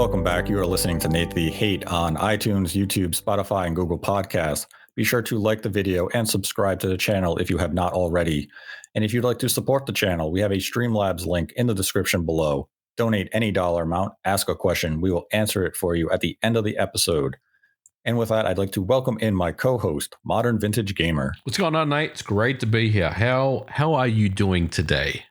Welcome back. You are listening to Nate the Hate on iTunes, YouTube, Spotify, and Google Podcasts. Be sure to like the video and subscribe to the channel if you have not already. And if you'd like to support the channel, we have a Streamlabs link in the description below. Donate any dollar amount, ask a question. We will answer it for you at the end of the episode. And with that, I'd like to welcome in my co-host, Modern Vintage Gamer. What's going on, Nate? It's great to be here. How are you doing today?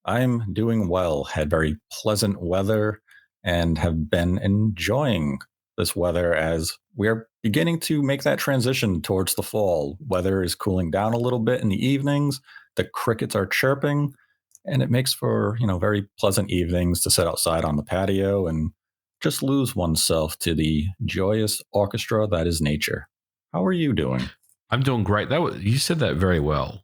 I'm doing well. Had very pleasant weather and have been enjoying this weather as we're beginning to make that transition towards the fall. Weather is cooling down a little bit in the evenings. The crickets are chirping, and it makes for, very pleasant evenings to sit outside on the patio and just lose oneself to the joyous orchestra that is nature. How are you doing? I'm doing great. You said that very well.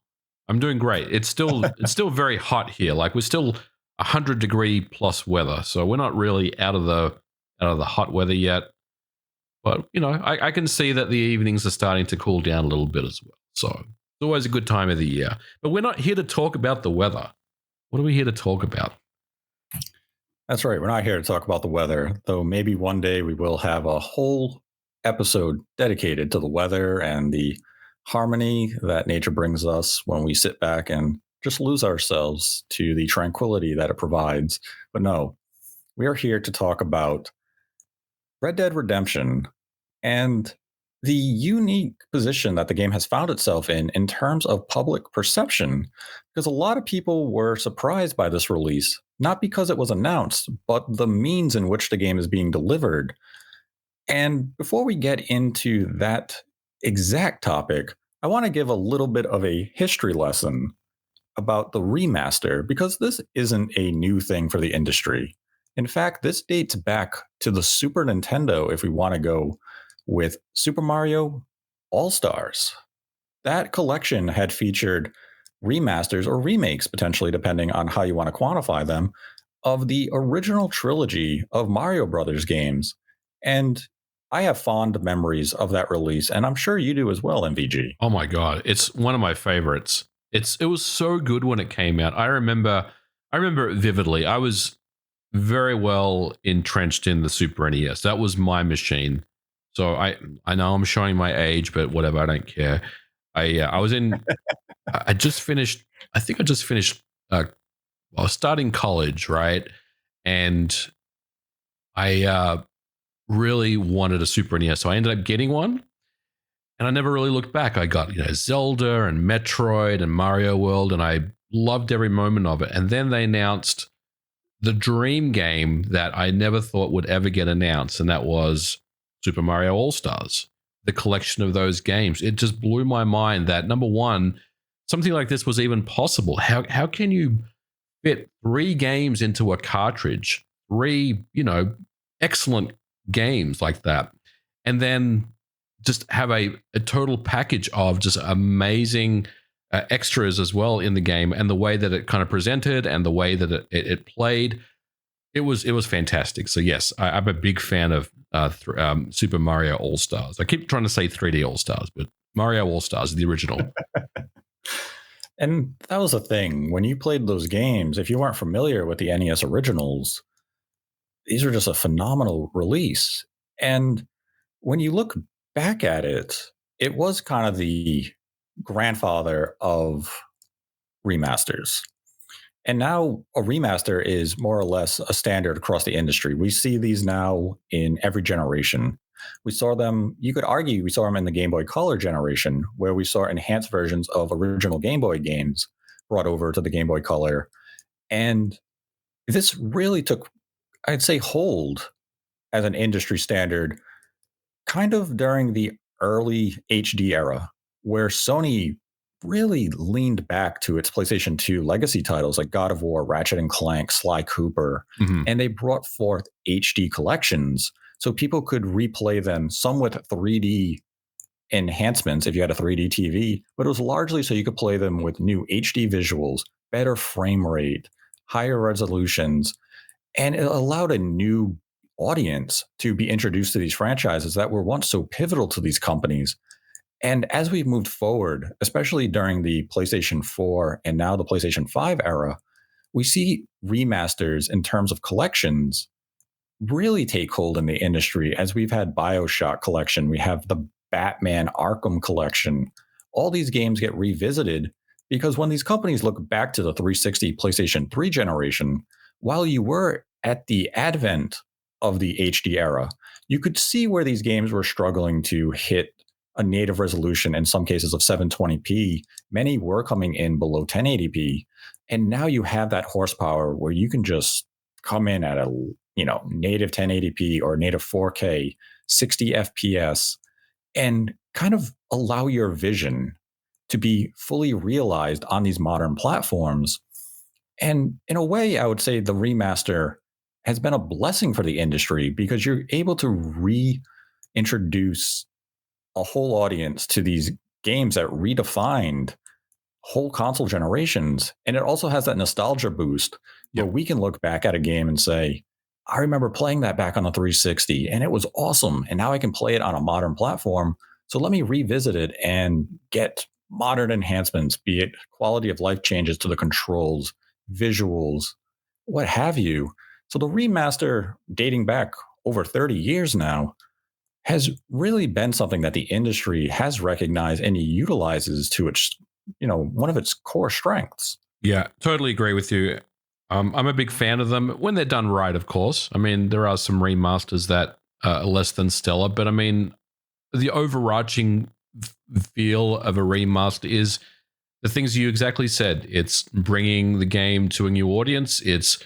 I'm doing great. It's still very hot here. Like we're still 100-degree plus weather, so we're not really out of the hot weather yet. But I can see that the evenings are starting to cool down a little bit as well. So it's always a good time of the year. But we're not here to talk about the weather. What are we here to talk about? That's right. We're not here to talk about the weather, though maybe one day we will have a whole episode dedicated to the weather and the harmony that nature brings us when we sit back and just lose ourselves to the tranquility that it provides. But no, we are here to talk about Red Dead Redemption and the unique position that the game has found itself in terms of public perception, because a lot of people were surprised by this release, not because it was announced, but the means in which the game is being delivered. And before we get into that exact topic, I want to give a little bit of a history lesson about the remaster, because this isn't a new thing for the industry. In fact, this dates back to the Super Nintendo, if we want to go with Super Mario All-Stars. That collection had featured remasters or remakes, potentially, depending on how you want to quantify them, of the original trilogy of Mario Brothers games. And I have fond memories of that release, and I'm sure you do as well, MVG. Oh my God, it's one of my favorites. It was so good when it came out. I remember it vividly. I was very well entrenched in the Super NES. That was my machine. So I know I'm showing my age, but whatever, I don't care. I was in. I just finished. I think I just finished. I was starting college, right? And I really wanted a Super NES, so I ended up getting one. And I never really looked back. I got Zelda and Metroid and Mario World, and I loved every moment of it. And then they announced the dream game that I never thought would ever get announced, and that was Super Mario All-Stars, the collection of those games. It just blew my mind that, number one, something like this was even possible. How can you fit 3 games into a cartridge? 3, excellent games like that. And then just have a total package of just amazing extras as well in the game, and the way that it kind of presented and the way that it played. It was fantastic. So yes, I'm a big fan of Super Mario All-Stars. I keep trying to say 3D All-Stars, but Mario All-Stars, the original. And that was the thing. When you played those games, if you weren't familiar with the NES originals, these are just a phenomenal release. And when you look back at it, it was kind of the grandfather of remasters. And now a remaster is more or less a standard across the industry. We see these now in every generation. We saw them, you could argue, we saw them in the Game Boy Color generation, where we saw enhanced versions of original Game Boy games brought over to the Game Boy Color. And this really took, I'd say, hold as an industry standard kind of during the early HD era, where Sony really leaned back to its PlayStation 2 legacy titles like God of War, Ratchet and Clank, Sly Cooper, and they brought forth HD collections so people could replay them, some with 3D enhancements if you had a 3D TV, but it was largely so you could play them with new HD visuals, better frame rate, higher resolutions, and it allowed a new audience to be introduced to these franchises that were once so pivotal to these companies. And as we've moved forward, especially during the PlayStation 4 and now the PlayStation 5 era, we see remasters in terms of collections really take hold in the industry, as we've had BioShock Collection, we have the Batman Arkham Collection. All these games get revisited because when these companies look back to the 360 PlayStation 3 generation, while you were at the advent of the HD era, you could see where these games were struggling to hit a native resolution, in some cases of 720p. Many were coming in below 1080p. And now you have that horsepower where you can just come in at a native 1080p or native 4K, 60 FPS, and kind of allow your vision to be fully realized on these modern platforms. And in a way, I would say the remaster has been a blessing for the industry because you're able to reintroduce a whole audience to these games that redefined whole console generations. And it also has that nostalgia boost where Yep. we can look back at a game and say, I remember playing that back on the 360 and it was awesome. And now I can play it on a modern platform. So let me revisit it and get modern enhancements, be it quality of life changes to the controls, visuals, what have you. So the remaster, dating back over 30 years now, has really been something that the industry has recognized and utilizes to its, one of its core strengths. Yeah, totally agree with you. I'm a big fan of them when they're done right, of course. I mean, there are some remasters that are less than stellar, but I mean, the overarching feel of a remaster is the things you exactly said. It's bringing the game to a new audience. It's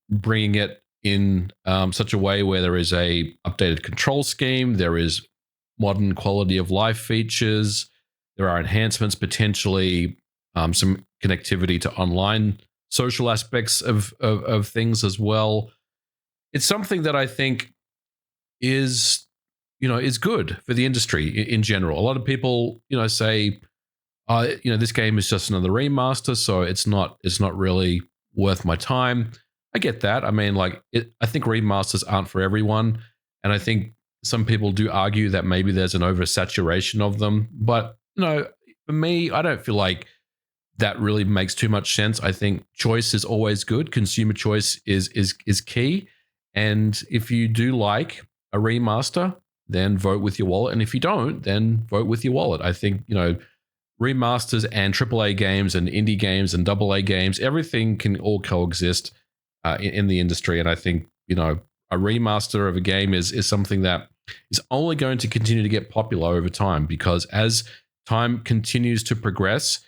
bringing it in such a way where there is a updated control scheme. There is modern quality of life features. There are enhancements, potentially some connectivity to online social aspects of things as well. It's something that I think is is good for the industry in general. A lot of people say this game is just another remaster, so it's not really worth my time. I get that. I mean, I think remasters aren't for everyone, and I think some people do argue that maybe there's an oversaturation of them. But for me, I don't feel like that really makes too much sense. I think choice is always good. Consumer choice is key, and if you do like a remaster, then vote with your wallet, and if you don't, then vote with your wallet. I think remasters and AAA games and indie games and AA games, everything can all coexist in the industry. And I think, a remaster of a game is something that is only going to continue to get popular over time, because as time continues to progress,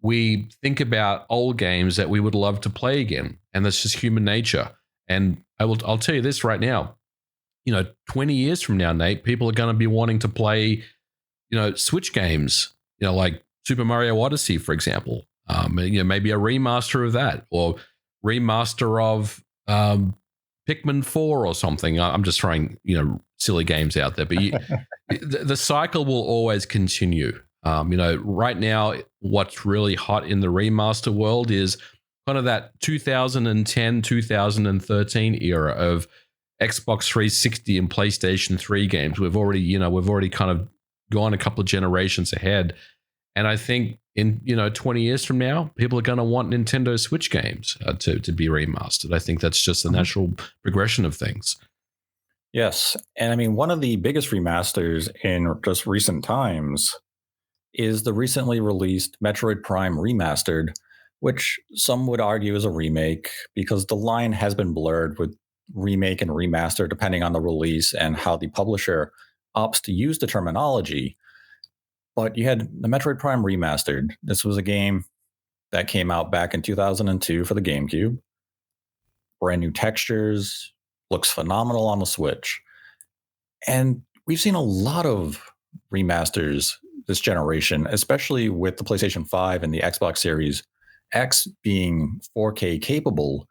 we think about old games that we would love to play again. And that's just human nature. And I'll tell you this right now, 20 years from now, Nate, people are going to be wanting to play Switch games, like Super Mario Odyssey, for example. Maybe a remaster of that, or remaster of Pikmin 4 or something. I'm just throwing, silly games out there, but the cycle will always continue. Right now, what's really hot in the remaster world is kind of that 2010, 2013 era of Xbox 360 and PlayStation 3 games. We've already kind of gone a couple of generations ahead. And I think in 20 years from now, people are going to want Nintendo Switch games to be remastered. I think that's just the natural progression of things. Yes. And I mean, one of the biggest remasters in just recent times is the recently released Metroid Prime Remastered, which some would argue is a remake because the line has been blurred with remake and remaster depending on the release and how the publisher opts to use the terminology. But you had the Metroid Prime Remastered. This was a game that came out back in 2002 for the GameCube. Brand new textures, looks phenomenal on the Switch. And we've seen a lot of remasters this generation, especially with the PlayStation 5 and the Xbox Series X being 4K capable.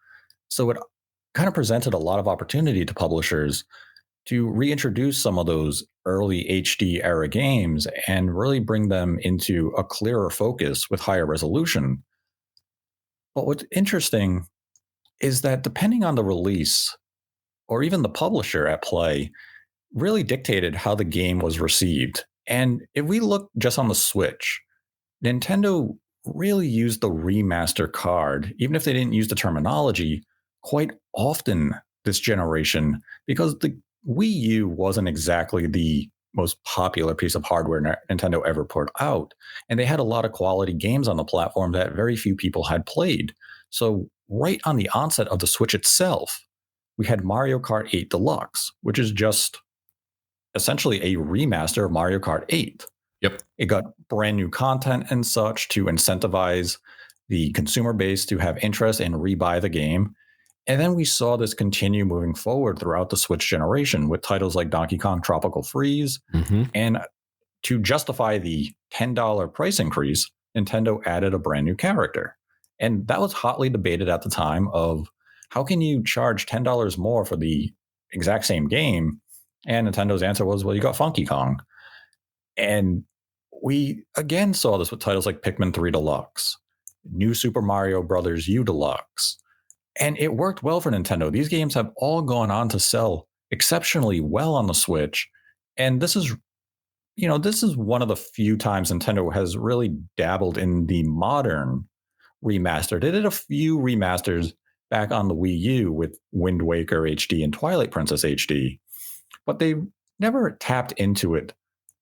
So it kind of presented a lot of opportunity to publishers to reintroduce some of those early HD era games and really bring them into a clearer focus with higher resolution. But what's interesting is that depending on the release or even the publisher at play, really dictated how the game was received. And if we look just on the Switch, Nintendo really used the remaster card, even if they didn't use the terminology, quite often this generation because the Wii U wasn't exactly the most popular piece of hardware Nintendo ever put out. And they had a lot of quality games on the platform that very few people had played. So, right on the onset of the Switch itself, we had Mario Kart 8 Deluxe, which is just essentially a remaster of Mario Kart 8. Yep. It got brand new content and such to incentivize the consumer base to have interest and rebuy the game. And then we saw this continue moving forward throughout the Switch generation with titles like Donkey Kong Tropical Freeze. Mm-hmm. And to justify the $10 price increase, Nintendo added a brand new character. And that was hotly debated at the time of how can you charge $10 more for the exact same game? And Nintendo's answer was, well, you got Funky Kong. And we again saw this with titles like Pikmin 3 Deluxe, New Super Mario Brothers U Deluxe. And it worked well for Nintendo. These games have all gone on to sell exceptionally well on the Switch. And this is, this is one of the few times Nintendo has really dabbled in the modern remaster. They did a few remasters back on the Wii U with Wind Waker HD and Twilight Princess HD, but they never tapped into it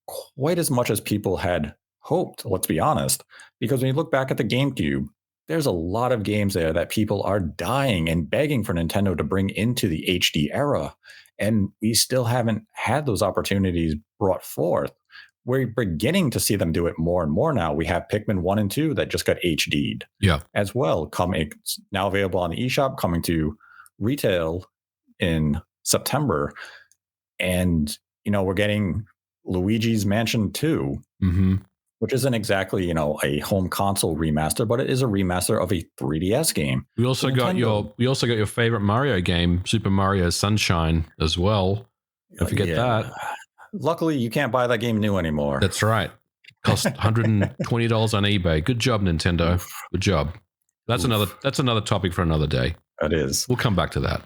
quite as much as people had hoped, let's be honest. Because when you look back at the GameCube, there's a lot of games there that people are dying and begging for Nintendo to bring into the HD era. And we still haven't had those opportunities brought forth. We're beginning to see them do it more and more now. We have Pikmin 1 and 2 that just got HD'd as well. It's now available on the eShop, coming to retail in September. And, we're getting Luigi's Mansion 2, which isn't exactly, a home console remaster, but it is a remaster of a 3DS game. We also got your favorite Mario game, Super Mario Sunshine, as well. Don't forget that. Luckily, you can't buy that game new anymore. That's right. Cost $120 on eBay. Good job, Nintendo. Good job. That's another topic for another day. That is. We'll come back to that.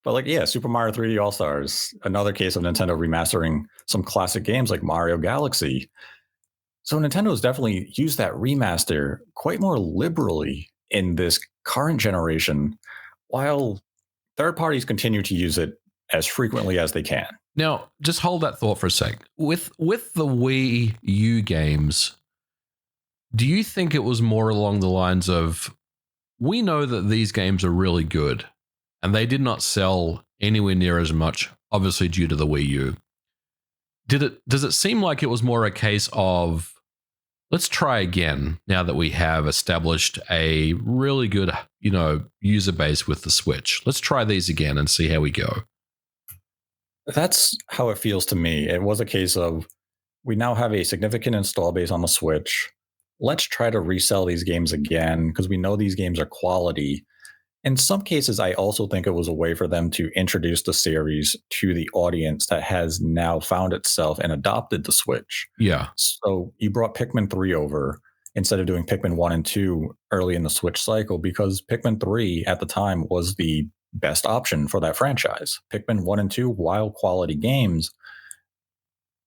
But Super Mario 3D All-Stars, another case of Nintendo remastering some classic games like Mario Galaxy. So Nintendo has definitely used that remaster quite more liberally in this current generation, while third parties continue to use it as frequently as they can. Now, just hold that thought for a sec. With the Wii U games, do you think it was more along the lines of, we know that these games are really good, and they did not sell anywhere near as much, obviously due to the Wii U. Does it seem like it was more a case of, let's try again now that we have established a really good, user base with the Switch. Let's try these again and see how we go. That's how it feels to me. It was a case of, we now have a significant install base on the Switch. Let's try to resell these games again because we know these games are quality. In some cases, I also think it was a way for them to introduce the series to the audience that has now found itself and adopted the Switch. Yeah. So you brought Pikmin 3 over instead of doing Pikmin 1 and 2 early in the Switch cycle, because Pikmin 3 at the time was the best option for that franchise. Pikmin 1 and 2, while quality games,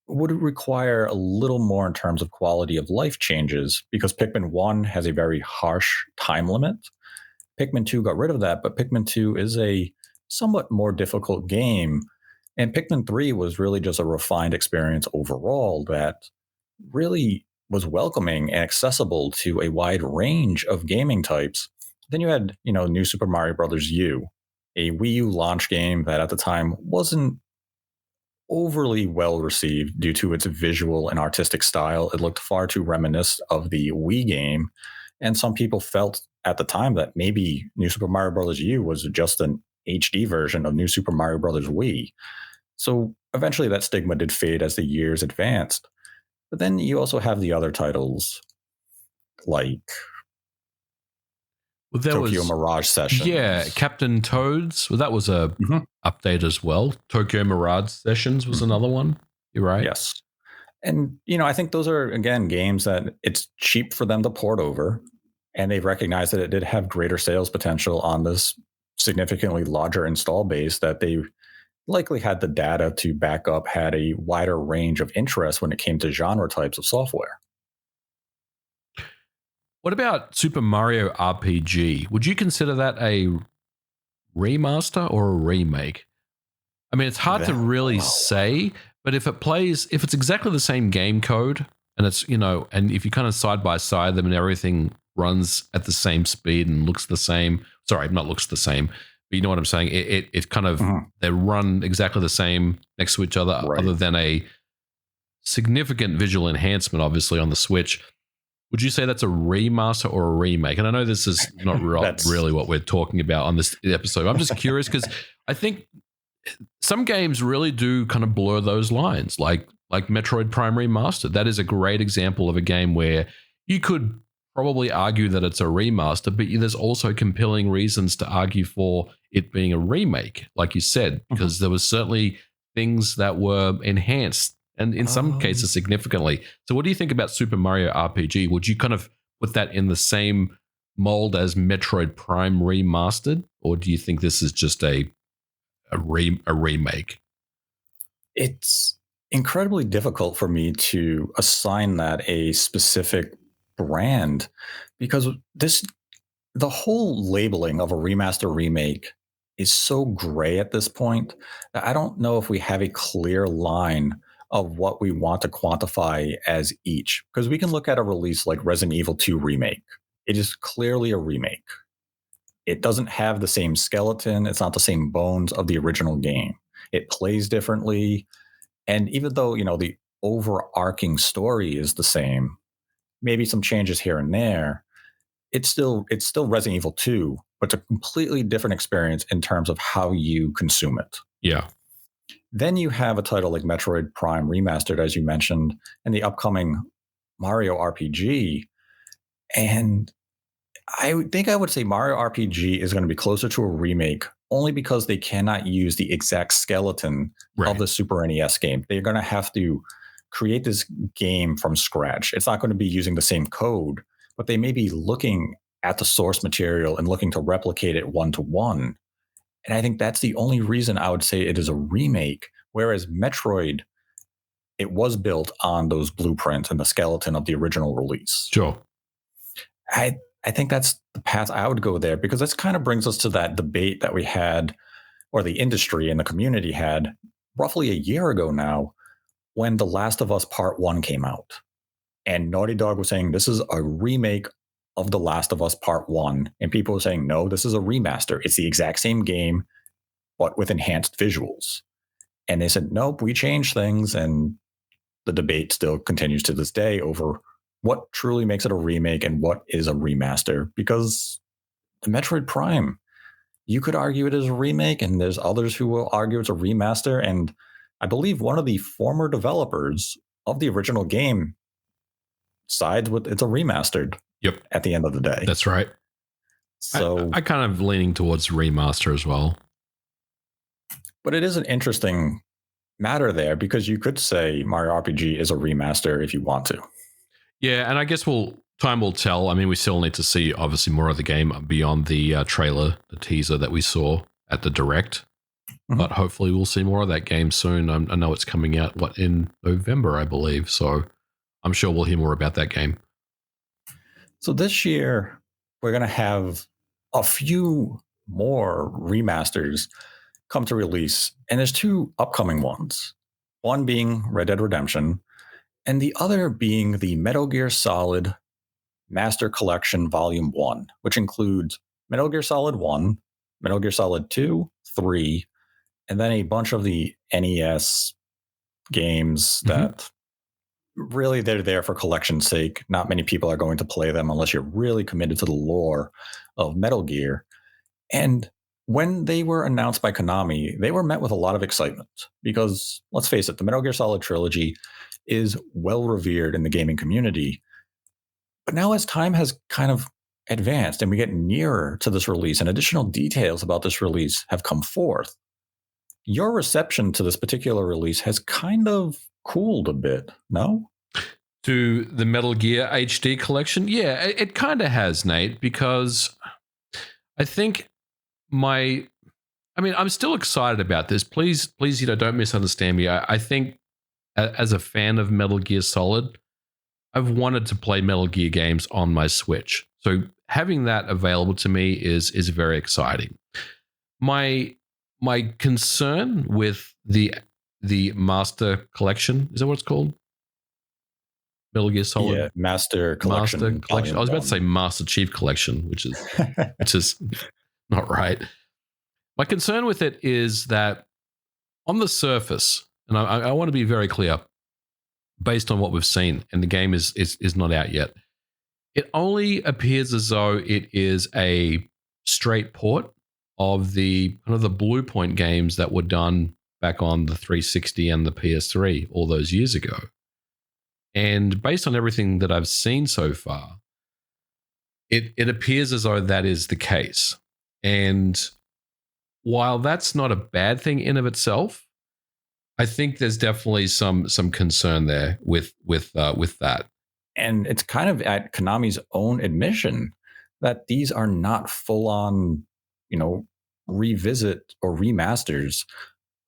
would require a little more in terms of quality of life changes, because Pikmin 1 has a very harsh time limit. Pikmin 2 got rid of that, but Pikmin 2 is a somewhat more difficult game. And Pikmin 3 was really just a refined experience overall that really was welcoming and accessible to a wide range of gaming types. Then you had, New Super Mario Brothers U, a Wii U launch game that at the time wasn't overly well received due to its visual and artistic style. It looked far too reminiscent of the Wii game. And some people felt at the time that maybe New Super Mario Bros. U was just an HD version of New Super Mario Bros. Wii. So eventually that stigma did fade as the years advanced. But then you also have the other titles like Tokyo Mirage Sessions. Yeah, Captain Toads. Well, that was a update as well. Tokyo Mirage Sessions was another one. You're right. Yes. And, I think those are, again, games that it's cheap for them to port over. And they've recognized that it did have greater sales potential on this significantly larger install base that they likely had the data to back up, had a wider range of interest when it came to genre types of software. What about Super Mario RPG? Would you consider that a remaster or a remake? I mean, it's hard to really say, but if it's exactly the same game code, and it's, and if you kind of side by side them and everything runs at the same speed and looks the same, sorry, not looks the same, but you know what I'm saying? It kind of, they run exactly the same next to each other, Right. other than a significant visual enhancement, obviously, on the Switch. Would you say that's a remaster or a remake? And I know this is not really what we're talking about on this episode. I'm just curious because I think some games really do kind of blur those lines, like Metroid Prime Remastered. That is a great example of a game where you could probably argue that it's a remaster, but there's also compelling reasons to argue for it being a remake, like you said, because there was certainly things that were enhanced, and in some cases significantly. So what do you think about Super Mario RPG? Would you kind of put that in the same mold as Metroid Prime Remastered, or do you think this is just a remake? It's incredibly difficult for me to assign that a specific brand, because the whole labeling of a remaster remake is so gray at this point that I don't know if we have a clear line of what we want to quantify as each. Because we can look at a release like Resident Evil 2 Remake. It is clearly a remake. It doesn't have the same skeleton. It's not the same bones of the original game. It plays differently. And even though, the overarching story is the same, maybe some changes here and there, it's still Resident Evil 2, but it's a completely different experience in terms of how you consume it. Yeah. Then you have a title like Metroid Prime Remastered, as you mentioned, and the upcoming Mario RPG. And I think I would say Mario RPG is going to be closer to a remake only because they cannot use the exact skeleton of the Super NES game. They're going to have to create this game from scratch. It's not going to be using the same code, but they may be looking at the source material and looking to replicate it one-to-one. And I think that's the only reason I would say it is a remake, whereas Metroid, it was built on those blueprints and the skeleton of the original release. Sure. I think that's the path I would go there, because this kind of brings us to that debate that we had, or the industry and the community had, roughly a year ago now, when The Last of Us Part 1 came out. And Naughty Dog was saying, this is a remake of The Last of Us Part 1. And people were saying, no, this is a remaster. It's the exact same game, but with enhanced visuals. And they said, nope, we changed things. And the debate still continues to this day over what truly makes it a remake and what is a remaster. Because the Metroid Prime, you could argue it is a remake, and there's others who will argue it's a remaster. And I believe one of the former developers of the original game sides with it's a remastered. Yep. At the end of the day. That's right. So I kind of leaning towards remaster as well. But it is an interesting matter there, because you could say Mario RPG is a remaster if you want to. Yeah, and I guess time will tell. I mean, we still need to see obviously more of the game beyond the trailer, the teaser that we saw at the Direct. But hopefully we'll see more of that game soon. I know it's coming out in November, I believe. So I'm sure we'll hear more about that game. So this year we're going to have a few more remasters come to release, and there's two upcoming ones. One being Red Dead Redemption, and the other being the Metal Gear Solid Master Collection Volume 1, which includes Metal Gear Solid 1, Metal Gear Solid 2, 3, and then a bunch of the NES games that really they're there for collection's sake. Not many people are going to play them unless you're really committed to the lore of Metal Gear. And when they were announced by Konami, they were met with a lot of excitement because, let's face it, the Metal Gear Solid trilogy is well revered in the gaming community. But now as time has kind of advanced and we get nearer to this release and additional details about this release have come forth, your reception to this particular release has kind of cooled a bit, no? To the Metal Gear HD collection? Yeah, it kind of has, Nate, because I think I'm still excited about this. Please, don't misunderstand me. I think as a fan of Metal Gear Solid, I've wanted to play Metal Gear games on my Switch. So having that available to me is very exciting. my concern with the Master Collection, is that what it's called? Metal Gear Solid Yeah, Master Master Collection Collection. I Volume was about to say 1. Master Chief Collection, which is not right. My concern with it is that on the surface, and I want to be very clear, based on what we've seen, and the game is not out yet, it only appears as though it is a straight port of the kind of the Blue Point games that were done back on the 360 and the PS3 all those years ago. And based on everything that I've seen so far, it appears as though that is the case. And while that's not a bad thing in of itself, I think there's definitely some concern there with that. And it's kind of at Konami's own admission that these are not full on, revisit or remasters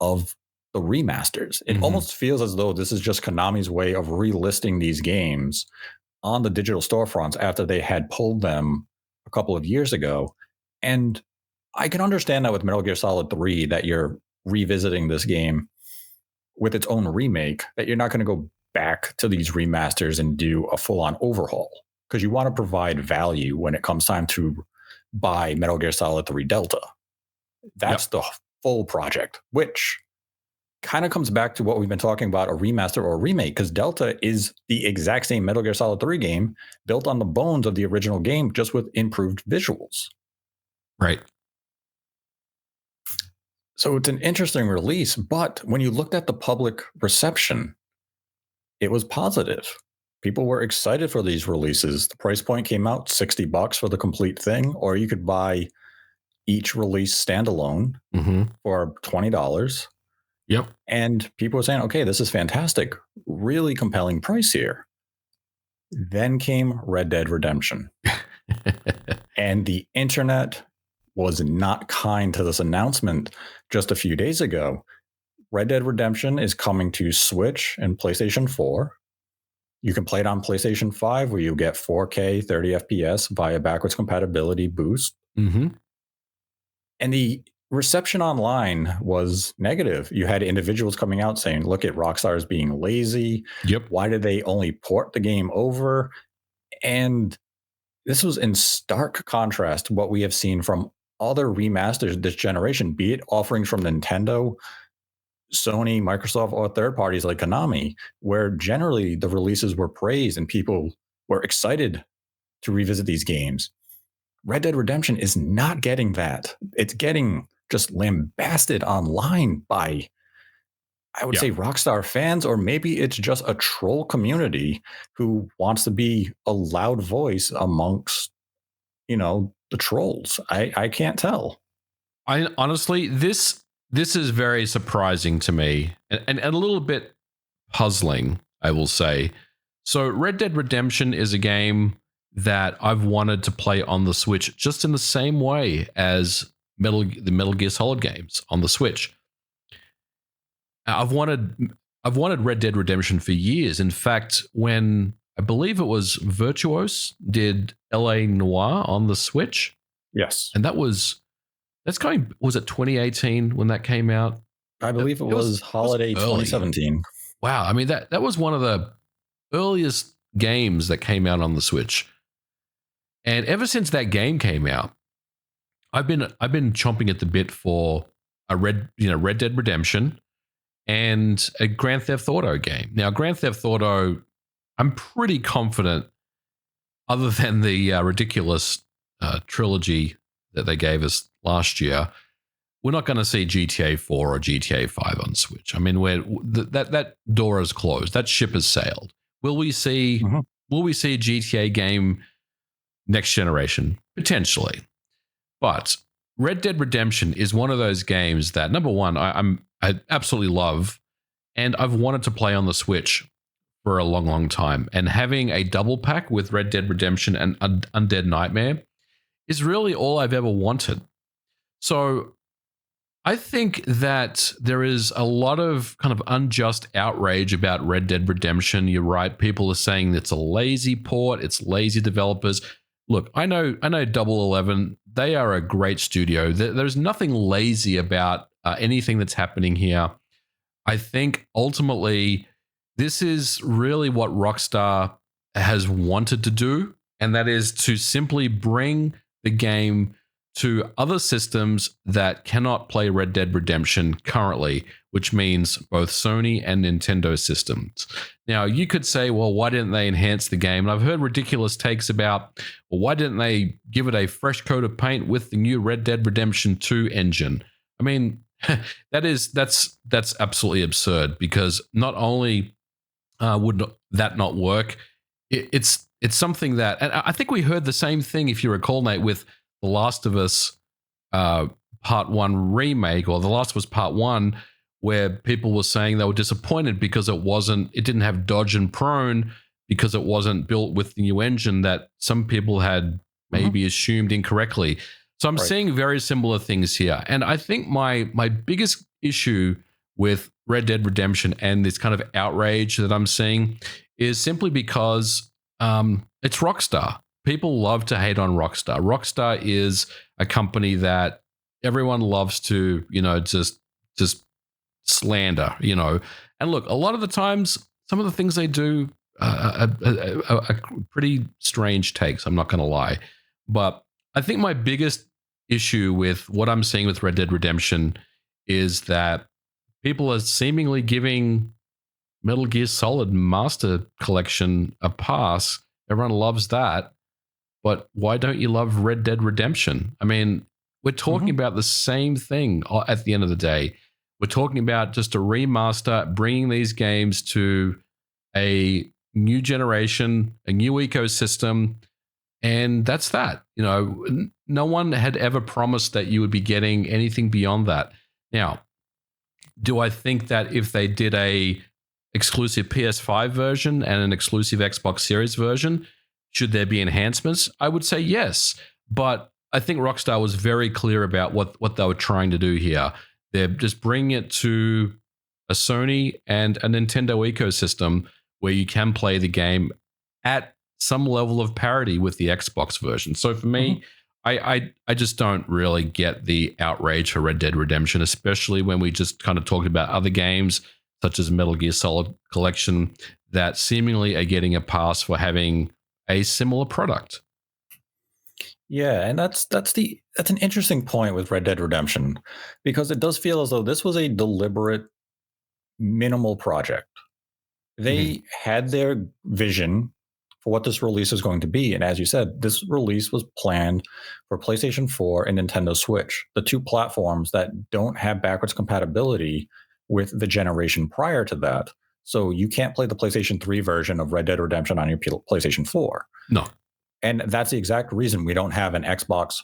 of the remasters. It almost feels as though this is just Konami's way of relisting these games on the digital storefronts after they had pulled them a couple of years ago. And I can understand that with Metal Gear Solid 3 that you're revisiting this game with its own remake, that you're not going to go back to these remasters and do a full-on overhaul, because you want to provide value when it comes time to buy Metal Gear Solid 3 Delta. That's the full project, which kind of comes back to what we've been talking about, a remaster or a remake, because Delta is the exact same Metal Gear Solid 3 game built on the bones of the original game, just with improved visuals. Right. So it's an interesting release, but when you looked at the public reception, it was positive. People were excited for these releases. The price point came out $60 for the complete thing, or you could buy each release standalone for $20. Yep. And people were saying, okay, this is fantastic. Really compelling price here. Then came Red Dead Redemption. And the internet was not kind to this announcement just a few days ago. Red Dead Redemption is coming to Switch and PlayStation 4. You can play it on PlayStation 5, where you get 4K 30 FPS via backwards compatibility boost. And the reception online was negative. You had individuals coming out saying, look at Rockstar as being lazy. Yep. Why did they only port the game over? And this was in stark contrast to what we have seen from other remasters this generation, be it offerings from Nintendo, Sony, Microsoft, or third parties like Konami, where generally the releases were praised and people were excited to revisit these games. Red Dead Redemption is not getting that. It's getting just lambasted online by, I would say, Rockstar fans, or maybe it's just a troll community who wants to be a loud voice amongst, the trolls. I can't tell. I honestly, this is very surprising to me, and a little bit puzzling, I will say. So Red Dead Redemption is a game that I've wanted to play on the Switch, just in the same way as the Metal Gear Solid games on the Switch. I've wanted Red Dead Redemption for years. In fact, when I believe it was Virtuos did LA Noire on the Switch. Yes. And was it 2018 when that came out? I believe it was holiday 2017. Wow. I mean, that was one of the earliest games that came out on the Switch. And ever since that game came out, I've been chomping at the bit for a Red Dead Redemption and a Grand Theft Auto game. Now, Grand Theft Auto, I'm pretty confident, other than the ridiculous trilogy that they gave us last year, we're not going to see GTA 4 or GTA 5 on Switch. I mean, that door is closed. That ship has sailed. Will we see a GTA game next generation? Potentially. But Red Dead Redemption is one of those games that, number one, I absolutely love, and I've wanted to play on the Switch for a long, long time. And having a double pack with Red Dead Redemption and Undead Nightmare is really all I've ever wanted. So I think that there is a lot of kind of unjust outrage about Red Dead Redemption. You're right. People are saying it's a lazy port. It's lazy developers. Look, I know Double 11. they are a great studio. There's nothing lazy about anything that's happening here. I think ultimately this is really what Rockstar has wanted to do, and that is to simply bring the game to other systems that cannot play Red Dead Redemption currently, which means both Sony and Nintendo systems. Now, you could say, well, why didn't they enhance the game? And I've heard ridiculous takes about, well, why didn't they give it a fresh coat of paint with the new Red Dead Redemption 2 engine? I mean, that's absolutely absurd, because not only would that not work, it's something that, and I think we heard the same thing, if you recall, Nate, with The Last of Us Part 1 remake, or The Last of Us Part 1, where people were saying they were disappointed because it didn't have dodge and prone, because it wasn't built with the new engine that some people had maybe assumed incorrectly. So I'm seeing very similar things here. And I think my biggest issue with Red Dead Redemption and this kind of outrage that I'm seeing is simply because it's Rockstar. People love to hate on Rockstar. Rockstar is a company that everyone loves to, just slander, And look, a lot of the times, some of the things they do are pretty strange takes, I'm not going to lie. But I think my biggest issue with what I'm seeing with Red Dead Redemption is that people are seemingly giving Metal Gear Solid Master Collection a pass. Everyone loves that. But why don't you love Red Dead Redemption? I mean, we're talking about the same thing at the end of the day. We're talking about just a remaster, bringing these games to a new generation, a new ecosystem, and that's that. No one had ever promised that you would be getting anything beyond that. Now, do I think that if they did a exclusive PS5 version and an exclusive Xbox Series version, should there be enhancements? I would say yes. But I think Rockstar was very clear about what they were trying to do here. They're just bringing it to a Sony and a Nintendo ecosystem where you can play the game at some level of parity with the Xbox version. So for me, I just don't really get the outrage for Red Dead Redemption, especially when we just kind of talked about other games such as Metal Gear Solid Collection that seemingly are getting a pass for having a similar product. Yeah, and that's an interesting point with Red Dead Redemption, because it does feel as though this was a deliberate, minimal project. They had their vision for what this release is going to be, and as you said, this release was planned for PlayStation 4 and Nintendo Switch, the two platforms that don't have backwards compatibility with the generation prior to that. So you can't play the PlayStation 3 version of Red Dead Redemption on your PlayStation 4. No. And that's the exact reason we don't have an Xbox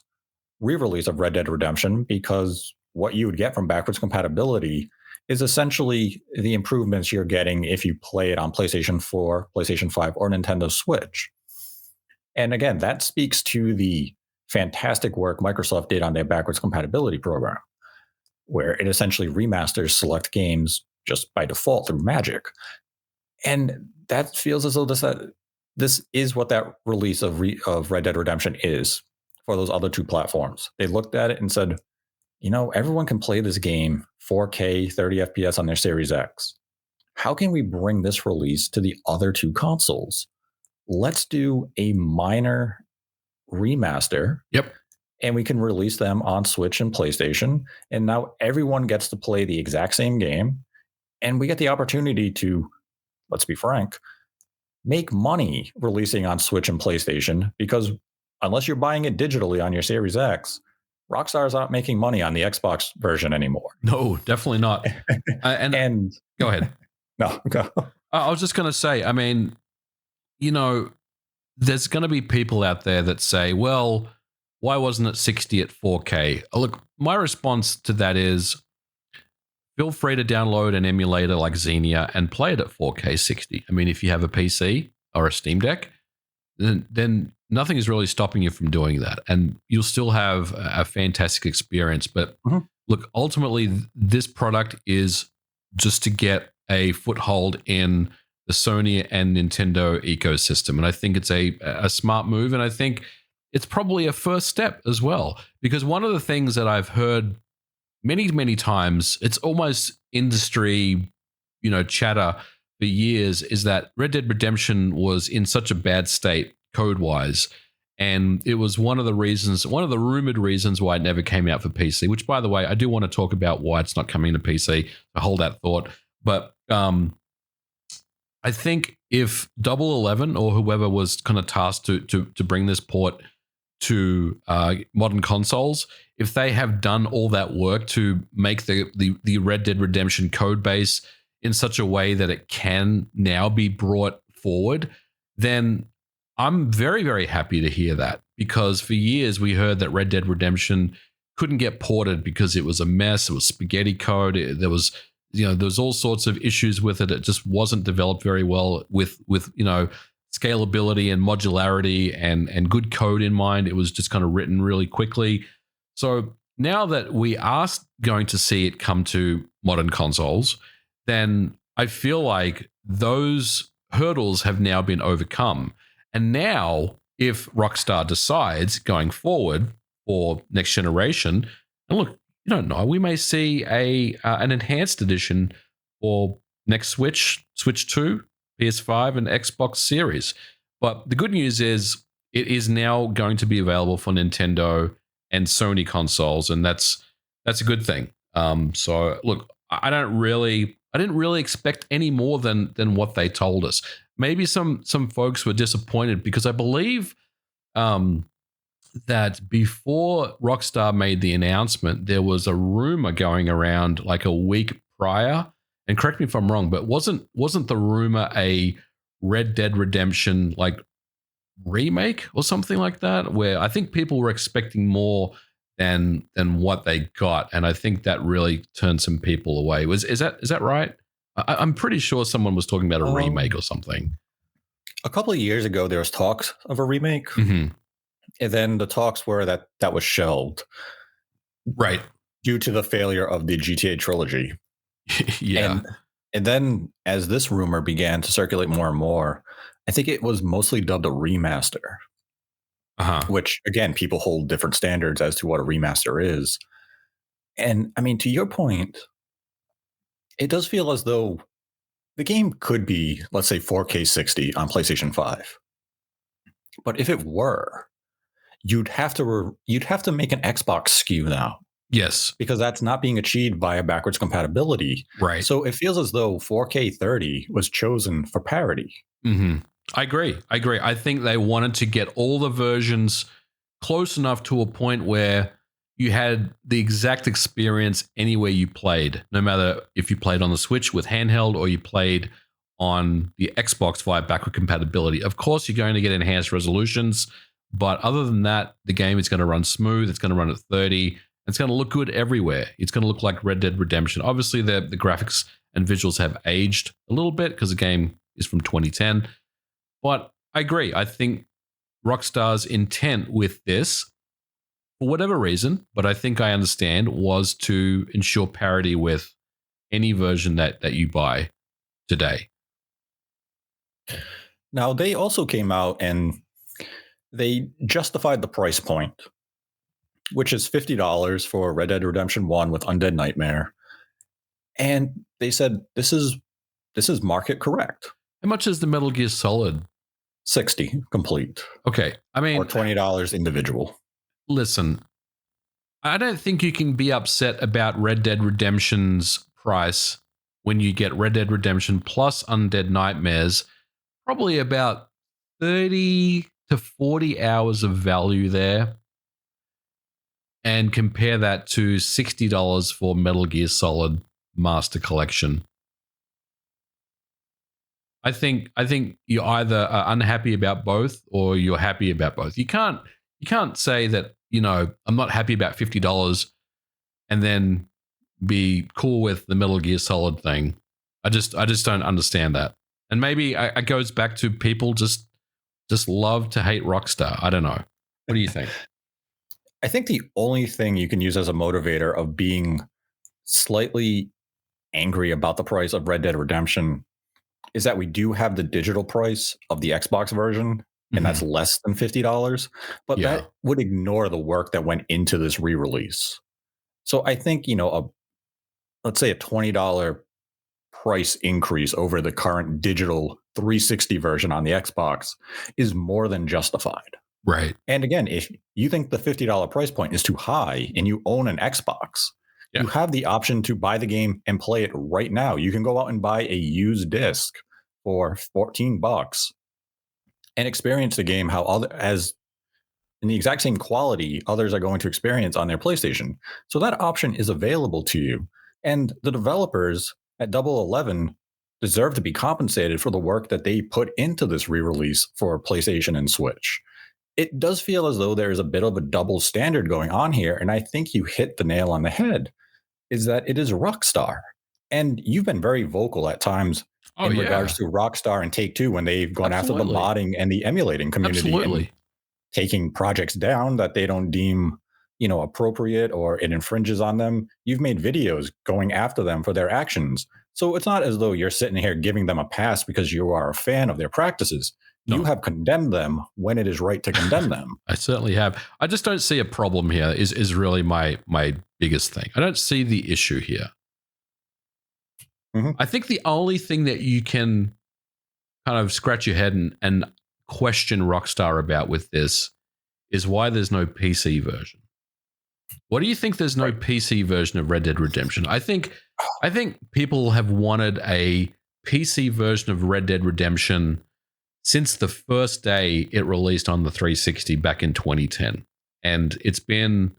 re-release of Red Dead Redemption, because what you would get from backwards compatibility is essentially the improvements you're getting if you play it on PlayStation 4, PlayStation 5, or Nintendo Switch. And again, that speaks to the fantastic work Microsoft did on their backwards compatibility program, where it essentially remasters select games just by default through magic. And that feels as though this is what that release of Red Dead Redemption is for those other two platforms. They looked at it and said, everyone can play this game 4K, 30 FPS on their Series X. How can we bring this release to the other two consoles? Let's do a minor remaster. Yep. And we can release them on Switch and PlayStation. And now everyone gets to play the exact same game. And we get the opportunity to, let's be frank, make money releasing on Switch and PlayStation, because unless you're buying it digitally on your Series X, Rockstar's not making money on the Xbox version anymore. No, definitely not. And go ahead. No, go. I was just going to say, I mean, there's going to be people out there that say, well, why wasn't it 60 at 4K? Look, my response to that is, feel free to download an emulator like Xenia and play it at 4K 60. I mean, if you have a PC or a Steam Deck, then nothing is really stopping you from doing that. And you'll still have a fantastic experience. But look, ultimately, this product is just to get a foothold in the Sony and Nintendo ecosystem. And I think it's a smart move. And I think it's probably a first step as well. Because one of the things that I've heard many, many times, it's almost industry, chatter for years, is that Red Dead Redemption was in such a bad state code wise. And it was one of the rumored reasons why it never came out for PC, which, by the way, I do want to talk about why it's not coming to PC. So hold that thought. But I think if Double 11 or whoever was kind of tasked to bring this port to modern consoles, if they have done all that work to make the Red Dead Redemption code base in such a way that it can now be brought forward, then I'm very, very happy to hear that, because for years we heard that Red Dead Redemption couldn't get ported because it was a mess. It was spaghetti code. There was all sorts of issues with it. It just wasn't developed very well with scalability and modularity and good code in mind. It was just kind of written really quickly. So now that we are going to see it come to modern consoles, then I feel like those hurdles have now been overcome. And now, if Rockstar decides going forward for next generation, and look, you don't know, we may see an enhanced edition for next Switch 2, PS5, and Xbox Series. But the good news is it is now going to be available for Nintendo and Sony consoles, and that's a good thing. So look, I didn't really expect any more than what they told us. Maybe some folks were disappointed because I believe that before Rockstar made the announcement, there was a rumor going around like a week prior. And correct me if I'm wrong, but wasn't the rumor a Red Dead Redemption like remake or something like that? Where I think people were expecting more than what they got, and I think that really turned some people away. Is that right? I'm pretty sure someone was talking about a remake or something. A couple of years ago, there was talks of a remake, and then the talks were that was shelved, right, due to the failure of the GTA trilogy. Yeah, and then as this rumor began to circulate more and more, I think it was mostly dubbed a remaster. Which, again, people hold different standards as to what a remaster is. And I mean, to your point, it does feel as though the game could be, let's say, 4K 60 on PlayStation 5. But if it were, you'd have to make an Xbox SKU now. Yes, because that's not being achieved via backwards compatibility. Right. So it feels as though 4K 30 was chosen for parity. I agree. I think they wanted to get all the versions close enough to a point where you had the exact experience anywhere you played, no matter if you played on the Switch with handheld or you played on the Xbox via backward compatibility. Of course, you're going to get enhanced resolutions, but other than that, the game is going to run smooth. It's going to run at 30. It's going to look good everywhere. It's going to look like Red Dead Redemption. Obviously, the graphics and visuals have aged a little bit because the game is from 2010. But I agree. I think Rockstar's intent with this, for whatever reason, but I think I understand, was to ensure parity with any version that you buy today. Now, they also came out and they justified the price point, which is $50 for Red Dead Redemption 1 with Undead Nightmare. And they said this is market correct. How much is the Metal Gear Solid? 60 complete. Okay. I mean, or $20 individual. Listen, I don't think you can be upset about Red Dead Redemption's price when you get Red Dead Redemption plus Undead Nightmares, probably about 30 to 40 hours of value there, and compare that to $60 for Metal Gear Solid Master Collection. I think you either are unhappy about both or you're happy about both. You can't say that, I'm not happy about $50 and then be cool with the Metal Gear Solid thing. I just don't understand that. And maybe it goes back to people just love to hate Rockstar. I don't know. What do you think? I think the only thing you can use as a motivator of being slightly angry about the price of Red Dead Redemption is that we do have the digital price of the Xbox version. and Hmm. that's less than $50. But Yeah. that would ignore the work that went into this re-release. So I think, let's say a $20 price increase over the current digital 360 version on the Xbox is more than justified. Right. And again, if you think the $50 price point is too high and you own an Xbox, Yeah. you have the option to buy the game and play it right now. You can go out and buy a used disc for $14 and experience the game how other as in the exact same quality others are going to experience on their PlayStation. So that option is available to you. And the developers at Double 11 deserve to be compensated for the work that they put into this re-release for PlayStation and Switch. It does feel as though there is a bit of a double standard going on here, and I think you hit the nail on the head, is that it is Rockstar. And you've been very vocal at times Oh in regards yeah. to Rockstar and Take-Two when they've gone after the Absolutely. modding and the emulating community and Absolutely. taking projects down that they don't deem, appropriate or it infringes on them. You've made videos going after them for their actions. So it's not as though you're sitting here giving them a pass because you are a fan of their practices. You No. have condemned them when it is right to condemn them. I certainly have. I just don't see a problem here. Is really my biggest thing. I don't see the issue here. Mhm. I think the only thing that you can kind of scratch your head and question Rockstar about with this is why there's no PC version. What do you think there's no Right. PC version of Red Dead Redemption? I think people have wanted a PC version of Red Dead Redemption since the first day it released on the 360 back in 2010. And it's been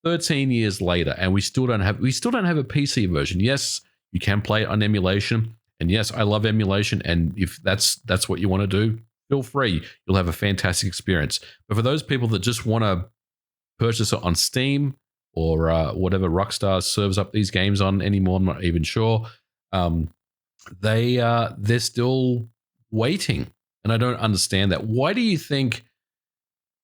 13 years later and we still don't have a PC version. Yes, you can play it on emulation, and yes, I love emulation, and if that's what you want to do, feel free. You'll have a fantastic experience. But for those people that just want to purchase it on Steam or whatever Rockstar serves up these games on anymore, I'm not even sure. Um, they're still waiting, and I don't understand that. Why do you think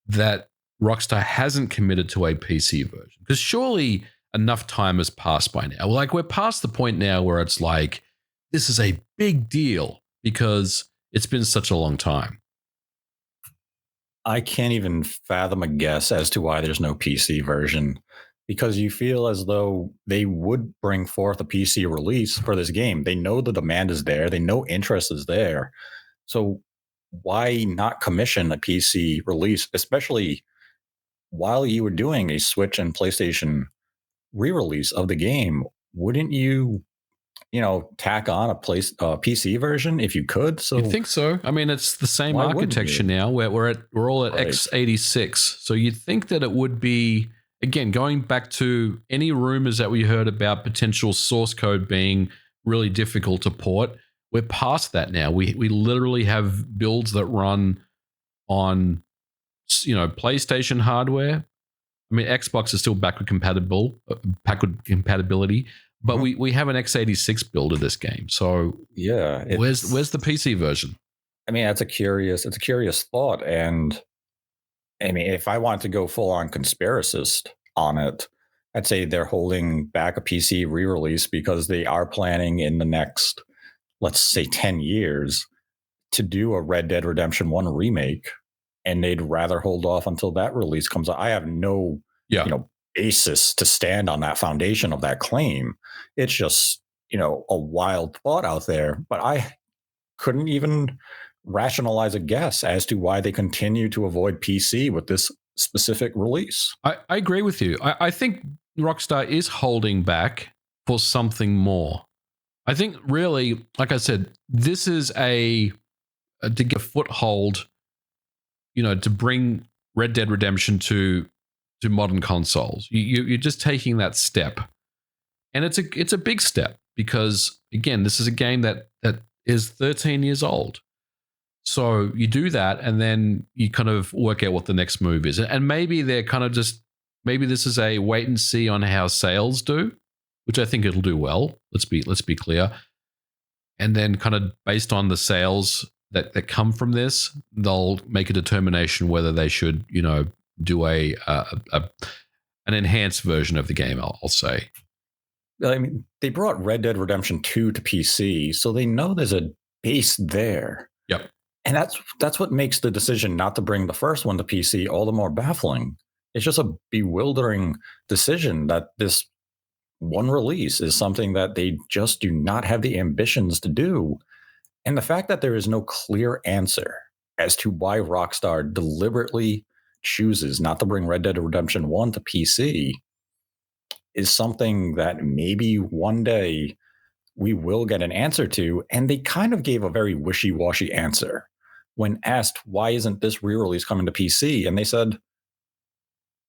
that Rockstar hasn't committed to a PC version? Because surely enough time has passed by now. Like, we're past the point now where it's like this is a big deal because it's been such a long time. I can't even fathom a guess as to why there's no PC version because you feel as though they would bring forth a PC release for this game. They know the demand is there, they know interest is there. So why not commission a PC release, especially while you were doing a Switch and PlayStation re-release of the game? Wouldn't you, tack on a PC version if you could? You'd So think so. I mean, it's the same why wouldn't architecture you? now. We're all at Right. x86. So you'd think that it would be, again, going back to any rumors that we heard about potential source code being really difficult to port. We're past that now. We literally have builds that run on PlayStation hardware. I mean, Xbox is still backward compatibility, but Mhm. we have an x86 build of this game. So Yeah, where's the PC version? I mean, it's a curious thought. And I mean, if I want to go full on conspiracist on it, I'd say they're holding back a PC re-release because they are planning in the next, let's say, 10 years to do a Red Dead Redemption 1 remake, and they'd rather hold off until that release comes out. I have no, Yeah. basis to stand on that foundation of that claim. It's just, a wild thought out there, but I couldn't even rationalize a guess as to why they continue to avoid PC with this specific release. I agree with you. I think Rockstar is holding back for something more. I think really, like I said, this is to get a foothold, to bring Red Dead Redemption to modern consoles. You're just taking that step, and it's a big step because again, this is a game that is 13 years old. So you do that, and then you kind of work out what the next move is. And maybe they're kind of just maybe this is a wait and see on how sales do, which I think it'll do well. Let's be clear. And then kind of based on the sales that come from this, they'll make a determination whether they should, do an enhanced version of the game. I'll say. I mean, they brought Red Dead Redemption 2 to PC, so they know there's a base there. Yep. And that's what makes the decision not to bring the first one to PC all the more baffling. It's just a bewildering decision that this one release is something that they just do not have the ambitions to do. And the fact that there is no clear answer as to why Rockstar deliberately chooses not to bring Red Dead Redemption 1 to PC is something that maybe one day we will get an answer to. And they kind of gave a very wishy washy answer when asked, why isn't this re release coming to PC? And they said,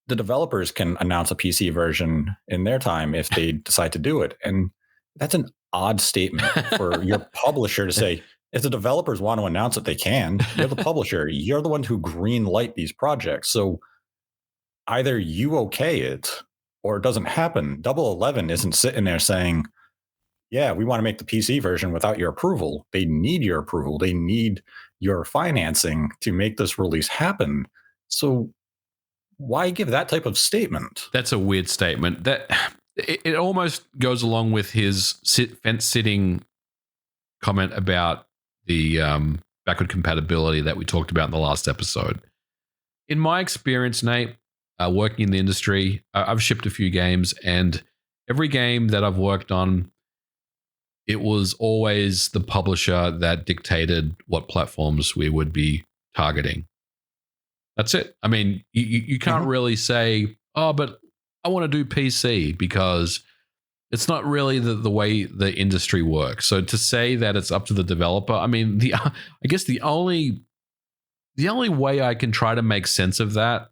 the developers can announce a PC version in their time if they decide to do it. And that's an odd statement for your publisher to say, if the developers want to announce it, they can. You're the publisher. You're the one who green light these projects. So either you okay it or it doesn't happen. Double 11 isn't sitting there saying, yeah, we want to make the PC version without your approval. They need your approval. They need your financing to make this release happen. So why give that type of statement? That's a weird statement. That it almost goes along with his fence sitting comment about the backward compatibility that we talked about in the last episode. In my experience, Nate, working in the industry, I've shipped a few games, and every game that I've worked on, it was always the publisher that dictated what platforms we would be targeting. That's it. I mean, you can't really say, oh, but I want to do PC, because it's not really the way the industry works. So to say that it's up to the developer, I mean, I guess the only way I can try to make sense of that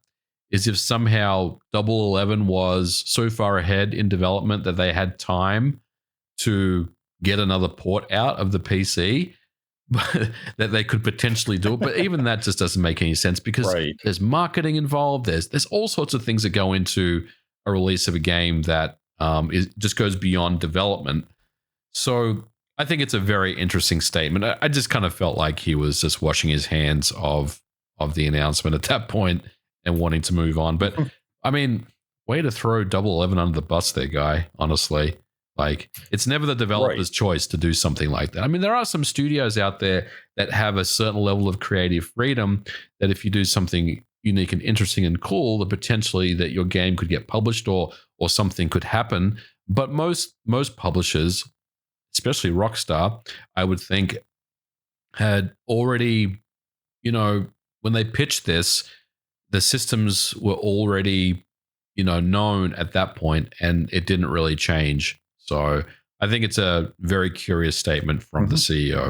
is if somehow Double 11 was so far ahead in development that they had time to get another port out of the PC, that they could potentially do it. But even that just doesn't make any sense, because there's marketing involved. There's all sorts of things that go into a release of a game that just goes beyond development. So I think it's a very interesting statement. I just kind of felt like he was just washing his hands of the announcement at that point and wanting to move on. But I mean, way to throw Double 11 under the bus there, guy, honestly. Like, it's never the developer's choice to do something like that. I mean, there are some studios out there that have a certain level of creative freedom that if you do something unique and interesting and cool, the potentially that your game could get published or something could happen. But most publishers, especially Rockstar, I would think, had already, when they pitched this, the systems were already, known at that point, and it didn't really change. So I think it's a very curious statement from the CEO.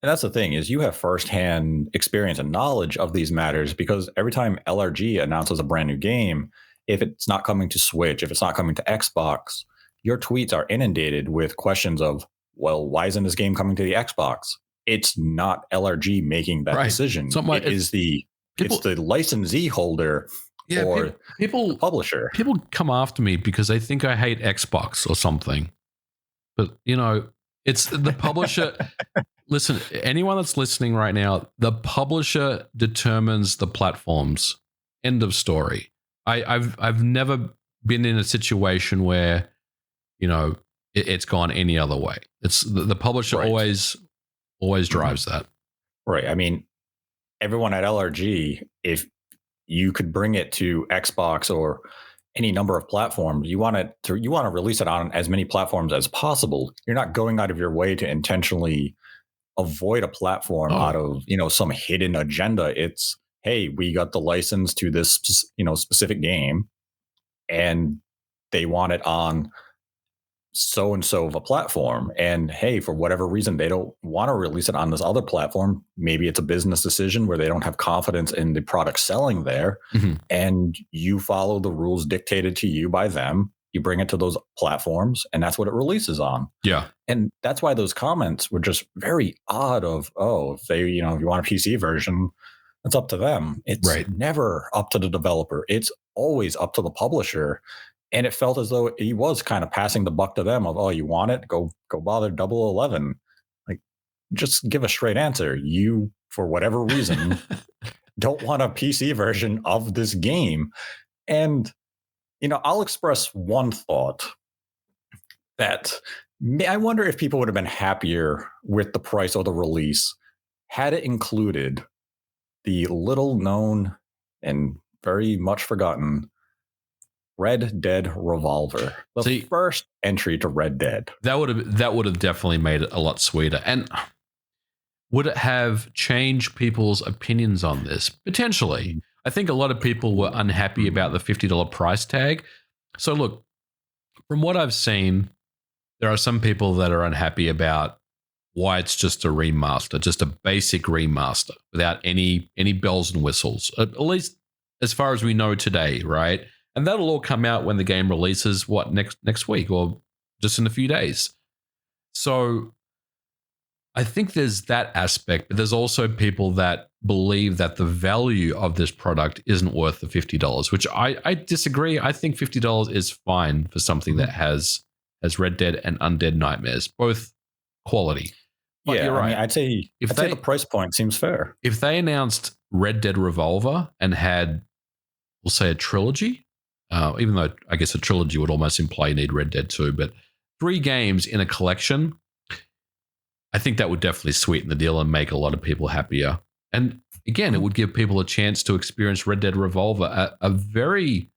And that's the thing, is you have firsthand experience and knowledge of these matters, because every time LRG announces a brand new game, if it's not coming to Switch, if it's not coming to Xbox, your tweets are inundated with questions of, well, why isn't this game coming to the Xbox? It's not LRG making that decision. It's the licensee holder or the publisher. People come after me because they think I hate Xbox or something. But, it's the publisher. Listen, anyone that's listening right now, the publisher determines the platforms. End of story. I've never been in a situation where, it's gone any other way. It's the publisher always drives that. Right. I mean, everyone at LRG, if you could bring it to Xbox or any number of platforms, you want to release it on as many platforms as possible. You're not going out of your way to intentionally avoid a platform out of, some hidden agenda. It's, hey, we got the license to this, specific game, and they want it on so and so of a platform, and hey, for whatever reason they don't want to release it on this other platform. Maybe it's a business decision where they don't have confidence in the product selling there, and you follow the rules dictated to you by them. You bring it to those platforms, and that's what it releases on. Yeah. And that's why those comments were just very odd of, if they, if you want a PC version, it's up to them. It's never up to the developer. It's always up to the publisher. And it felt as though he was kind of passing the buck to them of, you want it? Go bother Double 11. Like, just give a straight answer. You, for whatever reason, don't want a PC version of this game. And, I'll express one thought that I wonder if people would have been happier with the price of the release had it included the little known and very much forgotten Red Dead Revolver, the See, first entry to Red Dead. that would have definitely made it a lot sweeter. And would it have changed people's opinions on this? Potentially. I think a lot of people were unhappy about the $50 price tag. So look, from what I've seen, there are some people that are unhappy about why it's just a remaster, just a basic remaster without any bells and whistles, at least as far as we know today, right? And that'll all come out when the game releases, what, next week or just in a few days. So I think there's that aspect, but there's also people that believe that the value of this product isn't worth the $50, which I disagree. I think $50 is fine for something that has Red Dead and Undead Nightmares, both quality. But Yeah, you're I mean, right. I'd say the price point seems fair. If they announced Red Dead Revolver and had, we'll say, a trilogy, even though I guess a trilogy would almost imply you need Red Dead 2, but 3 games in a collection, I think that would definitely sweeten the deal and make a lot of people happier. And again, it would give people a chance to experience Red Dead Revolver, a very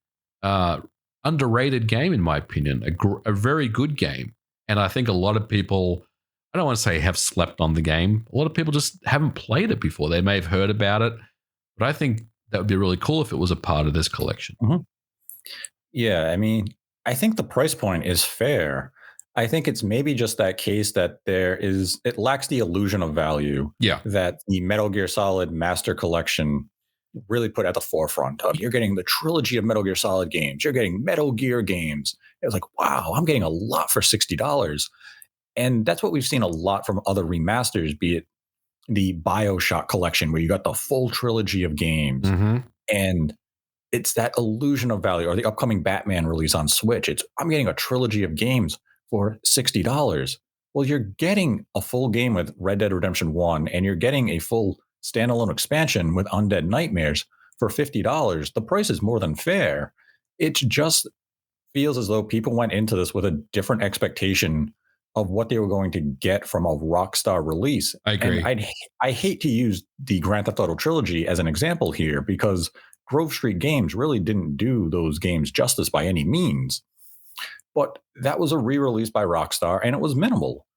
underrated game, in my opinion, a very good game. And I think a lot of people, I don't want to say have slept on the game. A lot of people just haven't played it before. They may have heard about it, but I think that would be really cool if it was a part of this collection. Mm-hmm. Yeah, I mean, I think the price point is fair. I think it's maybe just that case that it lacks the illusion of value Yeah. that the Metal Gear Solid Master Collection really put at the forefront of. You're getting the trilogy of Metal Gear Solid games. You're getting Metal Gear games. It was like, wow, I'm getting a lot for $60. And that's what we've seen a lot from other remasters, be it the BioShock collection, where you got the full trilogy of games. Mm-hmm. And it's that illusion of value, or the upcoming Batman release on Switch. I'm getting a trilogy of games for $60. Well, you're getting a full game with Red Dead Redemption 1, and you're getting a full standalone expansion with Undead Nightmares for $50. The price is more than fair. It just feels as though people went into this with a different expectation of what they were going to get from a Rockstar release. I agree. And I hate to use the Grand Theft Auto trilogy as an example here, because Grove Street Games really didn't do those games justice by any means. But that was a re-release by Rockstar, and it was minimal.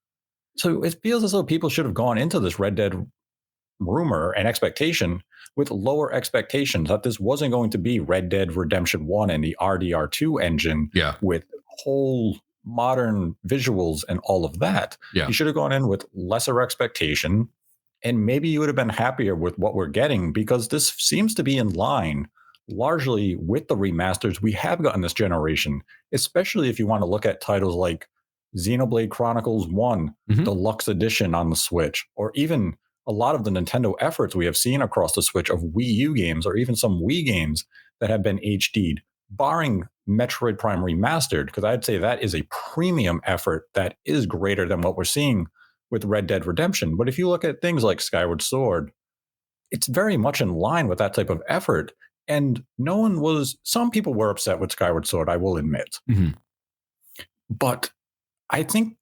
So it feels as though people should have gone into this Red Dead rumor and expectation with lower expectations, that this wasn't going to be Red Dead Redemption 1 and the RDR2 engine with whole modern visuals and all of that. Yeah. You should have gone in with lesser expectation, and maybe you would have been happier with what we're getting, because this seems to be in line largely with the remasters we have gotten this generation, especially if you want to look at titles like Xenoblade Chronicles 1 Deluxe Edition on the Switch, or even a lot of the Nintendo efforts we have seen across the Switch of Wii U games, or even some Wii games that have been HD'd, barring Metroid Prime Remastered, because I'd say that is a premium effort that is greater than what we're seeing with Red Dead Redemption. But if you look at things like Skyward Sword, it's very much in line with that type of effort. And some people were upset with Skyward Sword, I will admit. But I think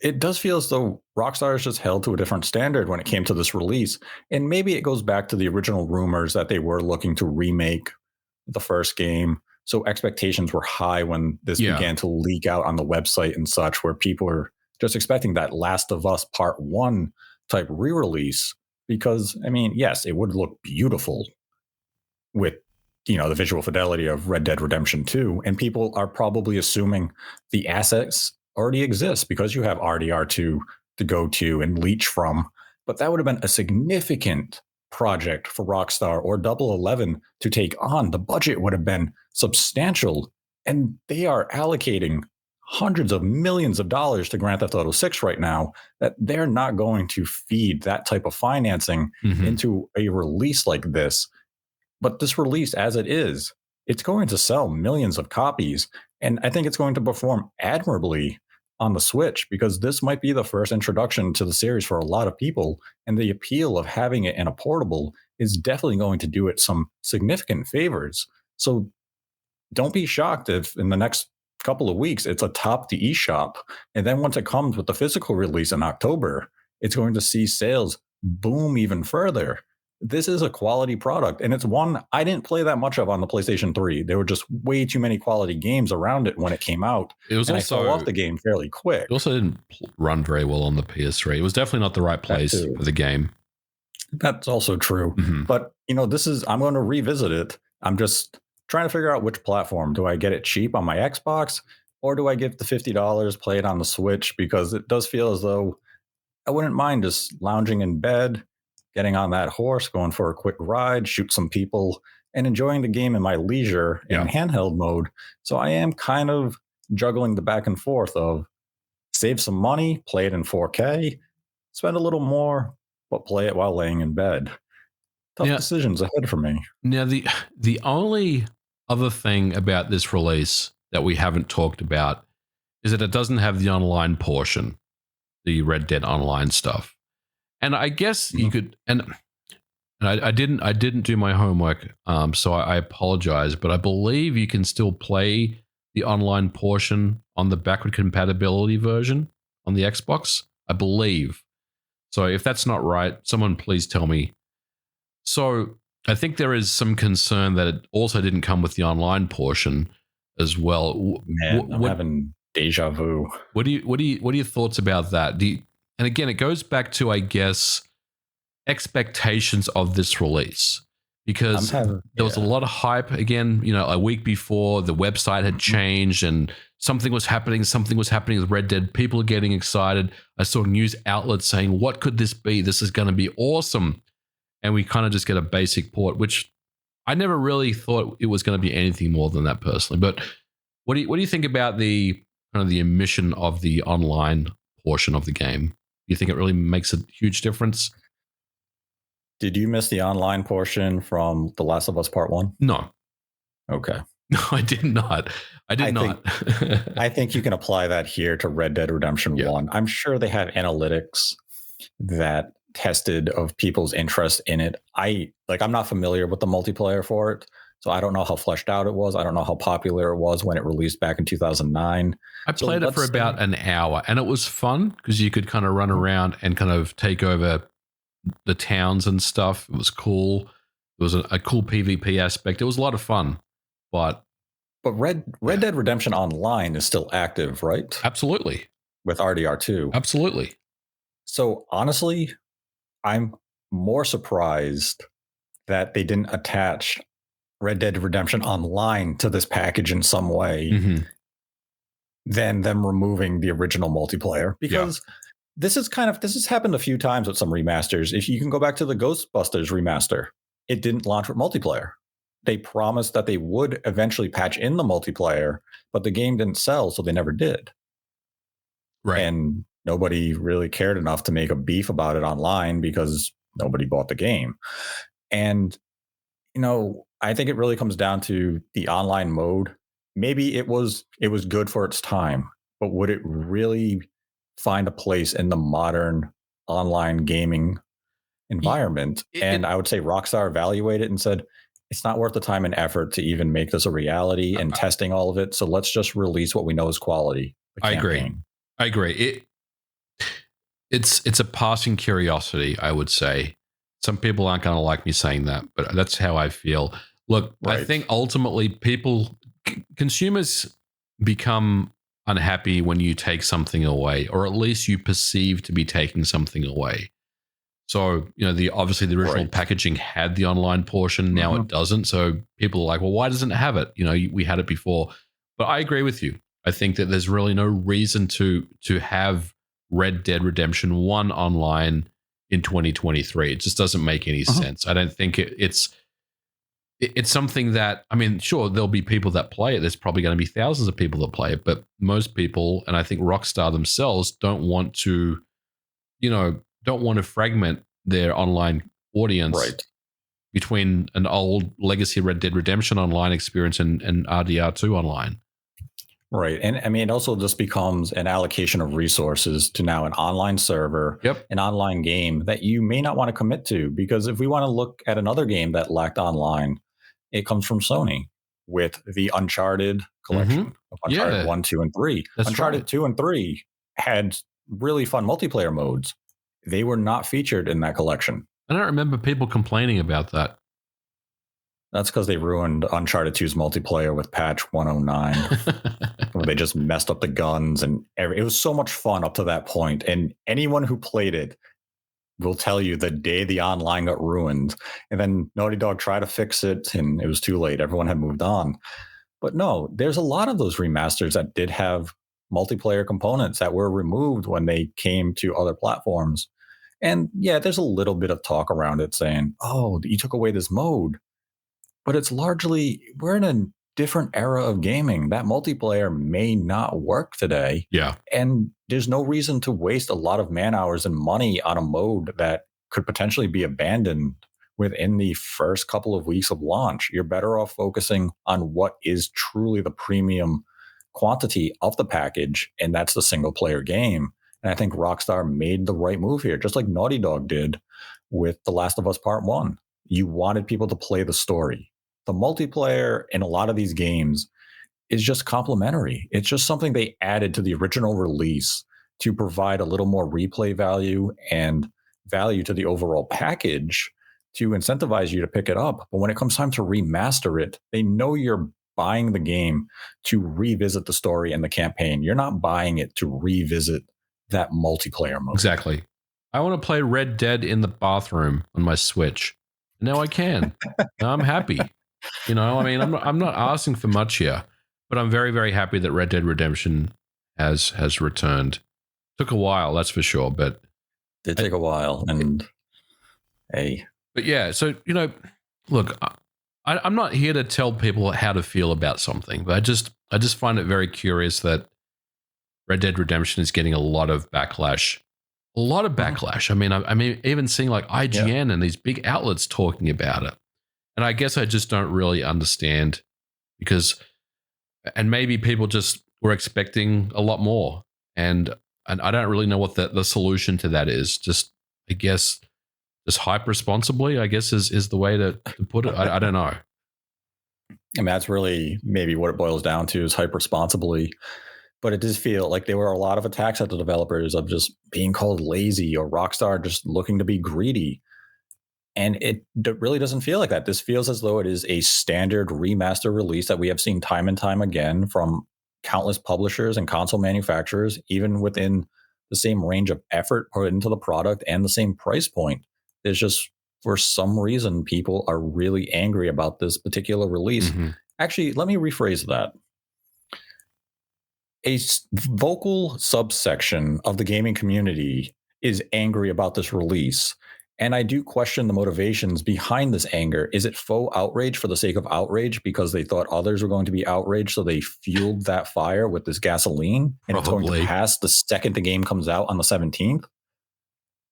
it does feel as though Rockstar is just held to a different standard when it came to this release. And maybe it goes back to the original rumors that they were looking to remake the first game. So expectations were high when this began to leak out on the website and such, where people were just expecting that Last of Us Part 1 type re-release. Because, I mean, yes, it would look beautiful with, the visual fidelity of Red Dead Redemption 2. And people are probably assuming the assets already exist because you have RDR2 to go to and leech from. But that would have been a significant project for Rockstar or Double 11 to take on. The budget would have been substantial, and they are allocating hundreds of millions of dollars to Grand Theft Auto 6 right now, that they're not going to feed that type of financing into a release like this. But this release, as it is, it's going to sell millions of copies, and I think it's going to perform admirably on the Switch, because this might be the first introduction to the series for a lot of people, and the appeal of having it in a portable is definitely going to do it some significant favors. So don't be shocked if in the next couple of weeks it's atop the eShop, and then once it comes with the physical release in October, it's going to see sales boom even further. This is a quality product, and it's one I didn't play that much of on the PlayStation 3. There were just way too many quality games around it when it came out, It was and I fell off also the game fairly quick. it also didn't run very well on the PS3. It was definitely not the right That place too. for the game. That's also true. Mhm. But, I'm going to revisit it. I'm just trying to figure out which platform. Do I get it cheap on my Xbox, or do I give the $50, play it on the Switch? Because it does feel as though I wouldn't mind just lounging in bed, getting on that horse, going for a quick ride, shoot some people, and enjoying the game in my leisure in Yeah. handheld mode. So I am kind of juggling the back and forth of save some money, play it in 4K, spend a little more, but play it while laying in bed. Tough Now, decisions ahead for me. the only other thing about this release that we haven't talked about is that it doesn't have the online portion, the Red Dead Online stuff. And I guess you Mhm. could, and I didn't do my homework, so I apologize, but I believe you can still play the online portion on the backward compatibility version on the Xbox. I believe. So if that's not right, someone please tell me. So I think there is some concern that it also didn't come with the online portion as well. Man, I'm having deja vu. What are your thoughts about that? And again, it goes back to, I guess, expectations of this release, I'm because having, there was a yeah. lot of hype. Again, a week before, the website had Mhm. changed and something was happening with Red Dead. People are getting excited. I saw news outlets saying, what could this be? This is going to be awesome. And we kind of just get a basic port, which I never really thought it was going to be anything more than that personally. But what do you think about the kind of the omission of the online portion of the game? Do you think it really makes a huge difference? Did you miss the online portion from The Last of Us Part 1? No. Okay. No, I did not. I did I think not. I think you can apply that here to Red Dead Redemption Yeah. 1. I'm sure they have analytics that tested of people's interest in it. I'm not familiar with the multiplayer for it, so I don't know how fleshed out it was. I don't know how popular it was when it released back in 2009. I So played it for let's say, about an hour and it was fun because you could kind of run around and kind of take over the towns and stuff. It was cool. It was a cool PvP aspect. It was a lot of fun, but but Red yeah, Dead Redemption Online is still active, right? absolutely. With RDR2. Absolutely. So honestly, I'm more surprised that they didn't attach Red Dead Redemption Online to this package in some way Hmm. than them removing the original multiplayer, Yeah. because this has happened a few times with some remasters. If you can go back to the Ghostbusters remaster, it didn't launch with multiplayer. They promised that they would eventually patch in the multiplayer, but the game didn't sell, so they never did. Right. And nobody really cared enough to make a beef about it online because nobody bought the game. And I think it really comes down to the online mode. Maybe it was good for its time, but would it really find a place in the modern online gaming Y- environment? It, And I would say Rockstar evaluated it and said, it's not worth the time and effort to even make this a reality and testing all of it. So let's just release what we know is quality, the I agree. campaign. I agree. It's a passing curiosity, I would say. Some people aren't going to like me saying that, but that's how I feel. Look, I Right. think ultimately consumers become unhappy when you take something away, or at least you perceive to be taking something away. So, obviously the original Right. packaging had the online portion. Now it Mhm. doesn't. So people are like, well, why doesn't it have it? We had it before. But I agree with you. I think that there's really no reason to have Red Dead Redemption 1 online in 2023. It just doesn't make any Mhm. sense. I don't think it's something that, I mean, sure, there'll be people that play it. There's probably going to be thousands of people that play it, but most people, and I think Rockstar themselves, don't want to fragment their online audience Right. between an old legacy Red Dead Redemption online experience and RDR2 online. Right. And I mean, it also just becomes an allocation of resources to now an online server, Yep. an online game that you may not want to commit to. Because if we want to look at another game that lacked online, it comes from Sony with the Uncharted Mm-hmm. collection of Uncharted Yeah, 1, 2, and 3. that's right. Uncharted 2 and 3 had really fun multiplayer modes. They were not featured in that collection. I don't remember people complaining about that. That's because they ruined Uncharted 2's multiplayer with patch 109. Where they just messed up the guns and it was so much fun up to that point. And anyone who played it will tell you the day the online got ruined. And then Naughty Dog tried to fix it and it was too late. Everyone had moved on. But no, there's a lot of those remasters that did have multiplayer components that were removed when they came to other platforms. And yeah, there's a little bit of talk around it saying, oh, you took away this mode. But it's largely, we're in a different era of gaming. That multiplayer may not work today. Yeah. And there's no reason to waste a lot of man hours and money on a mode that could potentially be abandoned within the first couple of weeks of launch. You're better off focusing on what is truly the premium quantity of the package, and that's the single player game. And I think Rockstar made the right move here, just like Naughty Dog did with The Last of Us Part 1. You wanted people to play the story. The multiplayer in a lot of these games is just complementary. It's just something they added to the original release to provide a little more replay value and value to the overall package to incentivize you to pick it up. But when it comes time to remaster it, they know you're buying the game to revisit the story and the campaign. You're not buying it to revisit that multiplayer mode. Exactly. I want to play Red Dead in the bathroom on my Switch. Now I can. Now I'm happy. You know, I mean, I'm not asking for much here, but I'm very, very happy that Red Dead Redemption has returned. Took a while, that's for sure, but did take a while. And hey, but yeah, so you know, look, I'm not here to tell people how to feel about something, but I just find it very curious that Red Dead Redemption is getting a lot of backlash. A lot of backlash. I mean, even seeing like IGN and these big outlets talking about it. And I guess I just don't really understand because, and maybe people just were expecting a lot more. And I don't really know what the solution to that is. Just, I guess, just hype responsibly, I guess is the way to put it. I don't know. And that's really maybe what it boils down to is hype responsibly. But it does feel like there were a lot of attacks at the developers of just being called lazy or Rockstar just looking to be greedy. And it really doesn't feel like that. This feels as though it is a standard remaster release that we have seen time and time again from countless publishers and console manufacturers, even within the same range of effort put into the product and the same price point. There's just, for some reason, people are really angry about this particular release. Mm-hmm. Actually, let me rephrase that. A vocal subsection of the gaming community is angry about this release. And I do question the motivations behind this anger. Is it faux outrage for the sake of outrage because they thought others were going to be outraged, so they fueled that fire with this gasoline? And It's going to pass the second the game comes out on the 17th?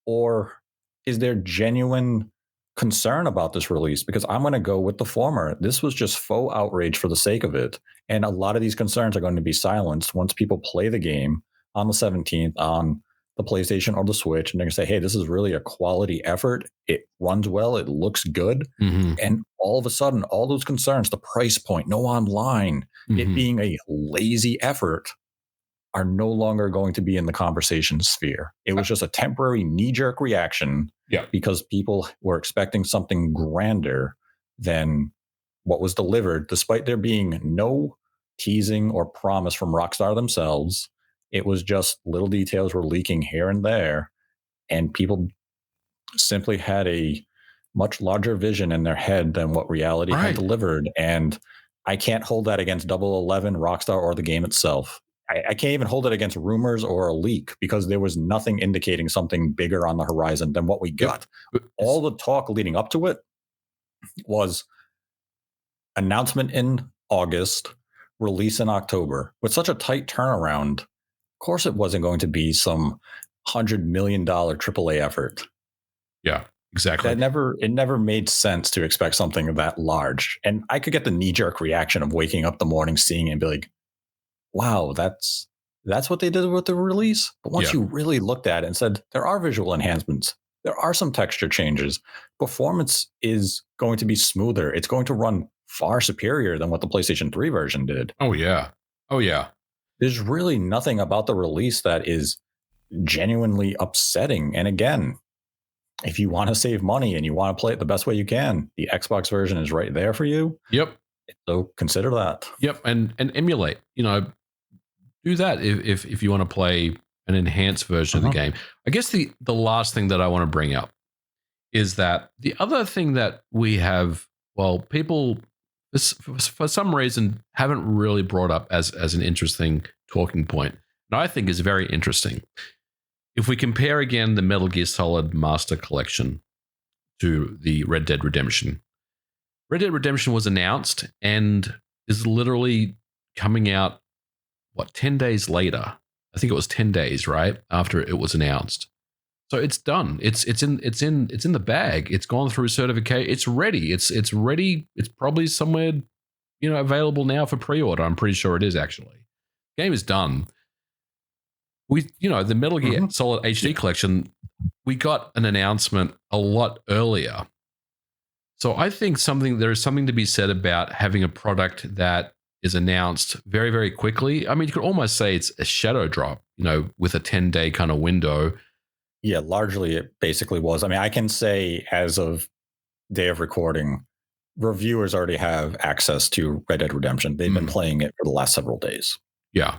Or is there genuine concern about this release? Because I'm going to go with the former. This was just faux outrage for the sake of it. And a lot of these concerns are going to be silenced once people play the game on the 17th on the PlayStation or the Switch, and they're going to say, hey, this is really a quality effort. It runs well. It looks good. Mm-hmm. And all of a sudden, all those concerns, the price point, no online, it being a lazy effort, are no longer going to be in the conversation sphere. It was just a temporary knee-jerk reaction because people were expecting something grander than what was delivered, despite there being no teasing or promise from Rockstar themselves. It was just little details were leaking here and there, and people simply had a much larger vision in their head than what reality had delivered. And I can't hold that against 011, Rockstar, or the game itself. I can't even hold it against rumors or a leak because there was nothing indicating something bigger on the horizon than what we got. All the talk leading up to it was announcement in August, release in October. With such a tight turnaround, of course it wasn't going to be some $100 million AAA effort. Yeah, exactly. It never made sense to expect something that large. And I could get the knee-jerk reaction of waking up the morning, seeing it and be like, wow, that's what they did with the release. But once you really looked at it and said, there are visual enhancements, there are some texture changes, performance is going to be smoother. It's going to run far superior than what the PlayStation 3 version did. Oh, yeah. There's really nothing about the release that is genuinely upsetting. And again, if you want to save money and you want to play it the best way you can, the Xbox version is right there for you. Yep. So consider that. Yep. And emulate. Do that if you want to play an enhanced version of the game. I guess the last thing that I want to bring up is that the other thing that we have, well, people for some reason haven't really brought up as an interesting talking point, and I think is very interesting. If we compare again the Metal Gear Solid Master Collection to the Red Dead Redemption was announced and is literally coming out 10 days later. I think it was 10 days, right, after it was announced. So it's done. It's in the bag. It's gone through certification. It's ready. It's ready. It's probably somewhere, available now for pre-order. I'm pretty sure it is actually. Game is done. The Metal Gear Solid HD collection, we got an announcement a lot earlier. So I think there is something to be said about having a product that is announced very, very quickly. I mean, you could almost say it's a shadow drop, with a 10-day kind of window. Yeah, largely it basically was. I mean, I can say as of day of recording, reviewers already have access to Red Dead Redemption. They've been playing it for the last several days. Yeah.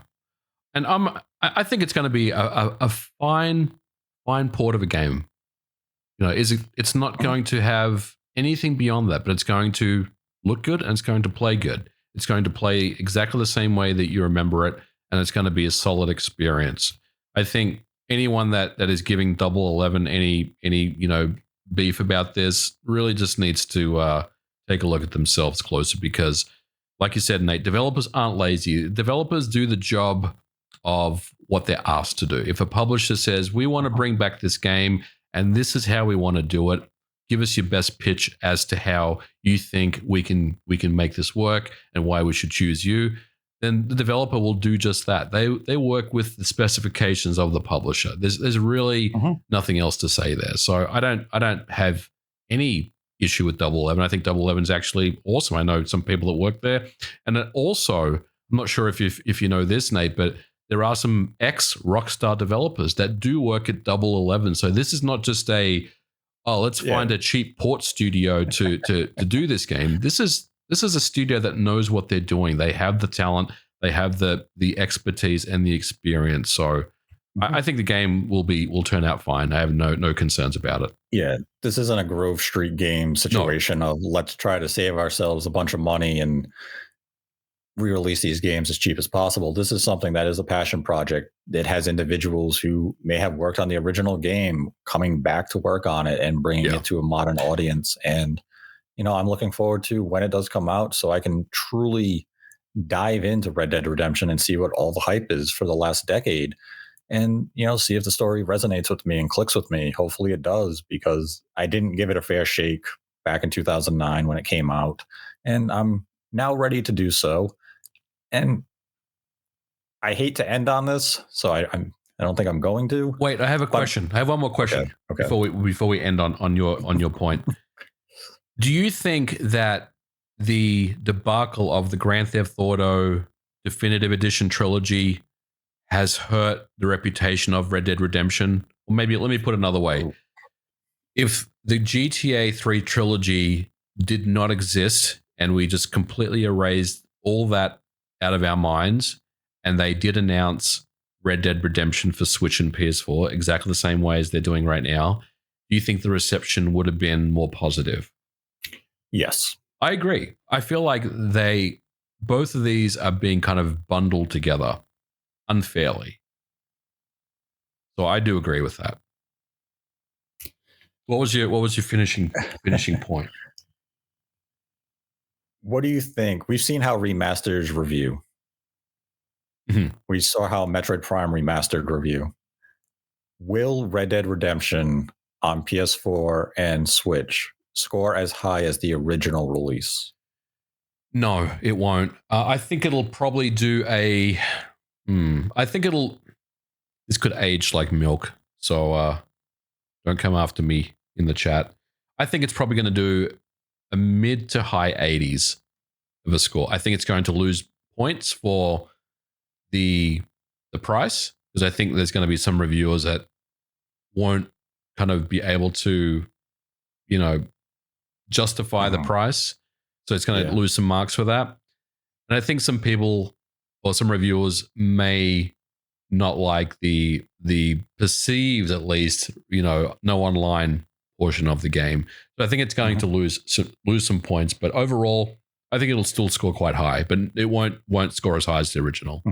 And I think it's going to be a fine port of a game. It's not going to have anything beyond that, but it's going to look good and it's going to play good. It's going to play exactly the same way that you remember it, and it's going to be a solid experience. I think anyone that is giving Double 11 any beef about this really just needs to take a look at themselves closer, because, like you said, Nate, developers aren't lazy. Developers do the job of what they're asked to do. If a publisher says, we want to bring back this game and this is how we want to do it, give us your best pitch as to how you think we can make this work and why we should choose you, then the developer will do just that. They work with the specifications of the publisher. There's really nothing else to say there. So I don't have any issue with Double 11. I think Double 11 is actually awesome. I know some people that work there, and also, I'm not sure if you know this, Nate, but there are some ex-Rockstar developers that do work at Double 11. So this is not just let's find a cheap port studio to do this game. This is a studio that knows what they're doing. They have the talent, they have the expertise and the experience. So I think the game will turn out fine. I have no concerns about it. Yeah, this isn't a Grove Street game situation of let's try to save ourselves a bunch of money and re-release these games as cheap as possible. This is something that is a passion project. It has individuals who may have worked on the original game coming back to work on it and bringing it to a modern audience. And, I'm looking forward to when it does come out so I can truly dive into Red Dead Redemption and see what all the hype is for the last decade. And, see if the story resonates with me and clicks with me. Hopefully it does, because I didn't give it a fair shake back in 2009 when it came out. And I'm now ready to do so. And I hate to end on this, so I don't think I'm going to. Wait, I have a question. I have one more question before we end on your point. Do you think that the debacle of the Grand Theft Auto Definitive Edition trilogy has hurt the reputation of Red Dead Redemption? Or maybe let me put it another way. If the GTA 3 trilogy did not exist and we just completely erased all that out of our minds, and they did announce Red Dead Redemption for Switch and PS4 exactly the same way as they're doing right now, do you think the reception would have been more positive? Yes. I agree. I feel like both of these are being kind of bundled together unfairly. So I do agree with that. What was your finishing point? What do you think? We've seen how remasters review. We saw how Metroid Prime Remastered review. Will Red Dead Redemption on PS4 and Switch score as high as the original release? No, it won't. I think it'll probably do I think this could age like milk. So don't come after me in the chat. I think it's probably going to do a mid to high 80s of a score. I think it's going to lose points for the price, because I think there's going to be some reviewers that won't kind of be able to, justify the price. So it's going to lose some marks for that. And I think some people or some reviewers may not like the perceived, at least, no online portion of the game. So I think it's going to lose some points, but overall, I think it'll still score quite high, but it won't score as high as the original.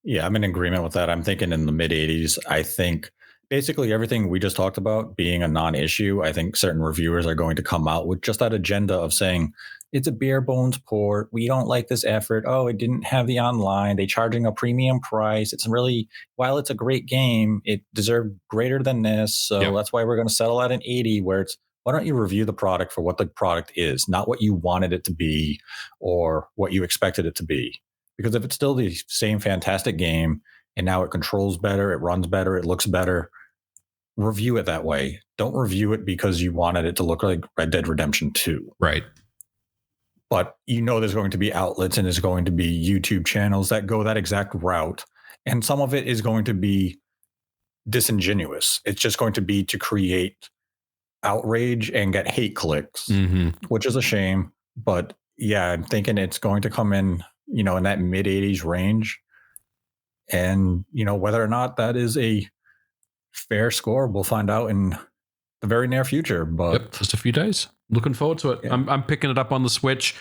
Yeah, I'm in agreement with that. I'm thinking in the mid 80s. I think basically everything we just talked about being a non-issue, I think certain reviewers are going to come out with just that agenda of saying it's a bare bones port. We don't like this effort. Oh, it didn't have the online. They charging a premium price. It's really, while it's a great game, it deserved greater than this. So that's why we're going to settle at an 80, where it's, why don't you review the product for what the product is, not what you wanted it to be or what you expected it to be. Because if it's still the same fantastic game and now it controls better, it runs better, it looks better, review it that way. Don't review it because you wanted it to look like Red Dead Redemption 2. Right. But there's going to be outlets and there's going to be YouTube channels that go that exact route. And some of it is going to be disingenuous. It's just going to be to create outrage and get hate clicks, which is a shame. But yeah, I'm thinking it's going to come in, in that mid 80s range. And, whether or not that is a fair score, we'll find out in the very near future. But just a few days. Looking forward to it. Yeah. I'm picking it up on the Switch.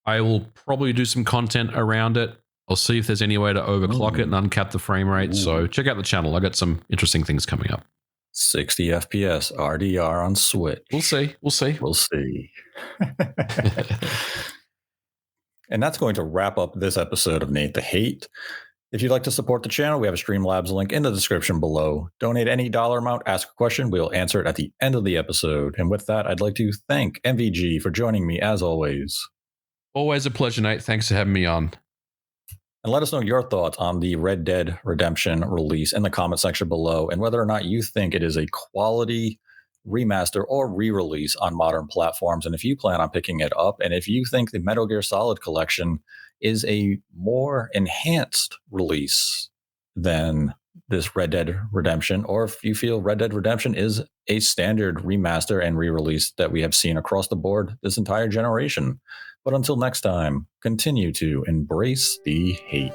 I will probably do some content around it. I'll see if there's any way to overclock it and uncap the frame rate. So check out the channel. I got some interesting things coming up. 60 FPS RDR on Switch. We'll see. And that's going to wrap up this episode of Nate the Hate. If you'd like to support the channel, we have a Streamlabs link in the description below. Donate any dollar amount, ask a question. We'll answer it at the end of the episode. And with that, I'd like to thank MVG for joining me as always. Always a pleasure, Nate. Thanks for having me on. And let us know your thoughts on the Red Dead Redemption release in the comment section below, and whether or not you think it is a quality remaster or re-release on modern platforms, and if you plan on picking it up, and if you think the Metal Gear Solid collection is a more enhanced release than this Red Dead Redemption, or if you feel Red Dead Redemption is a standard remaster and re-release that we have seen across the board this entire generation. But until next time, continue to embrace the hate.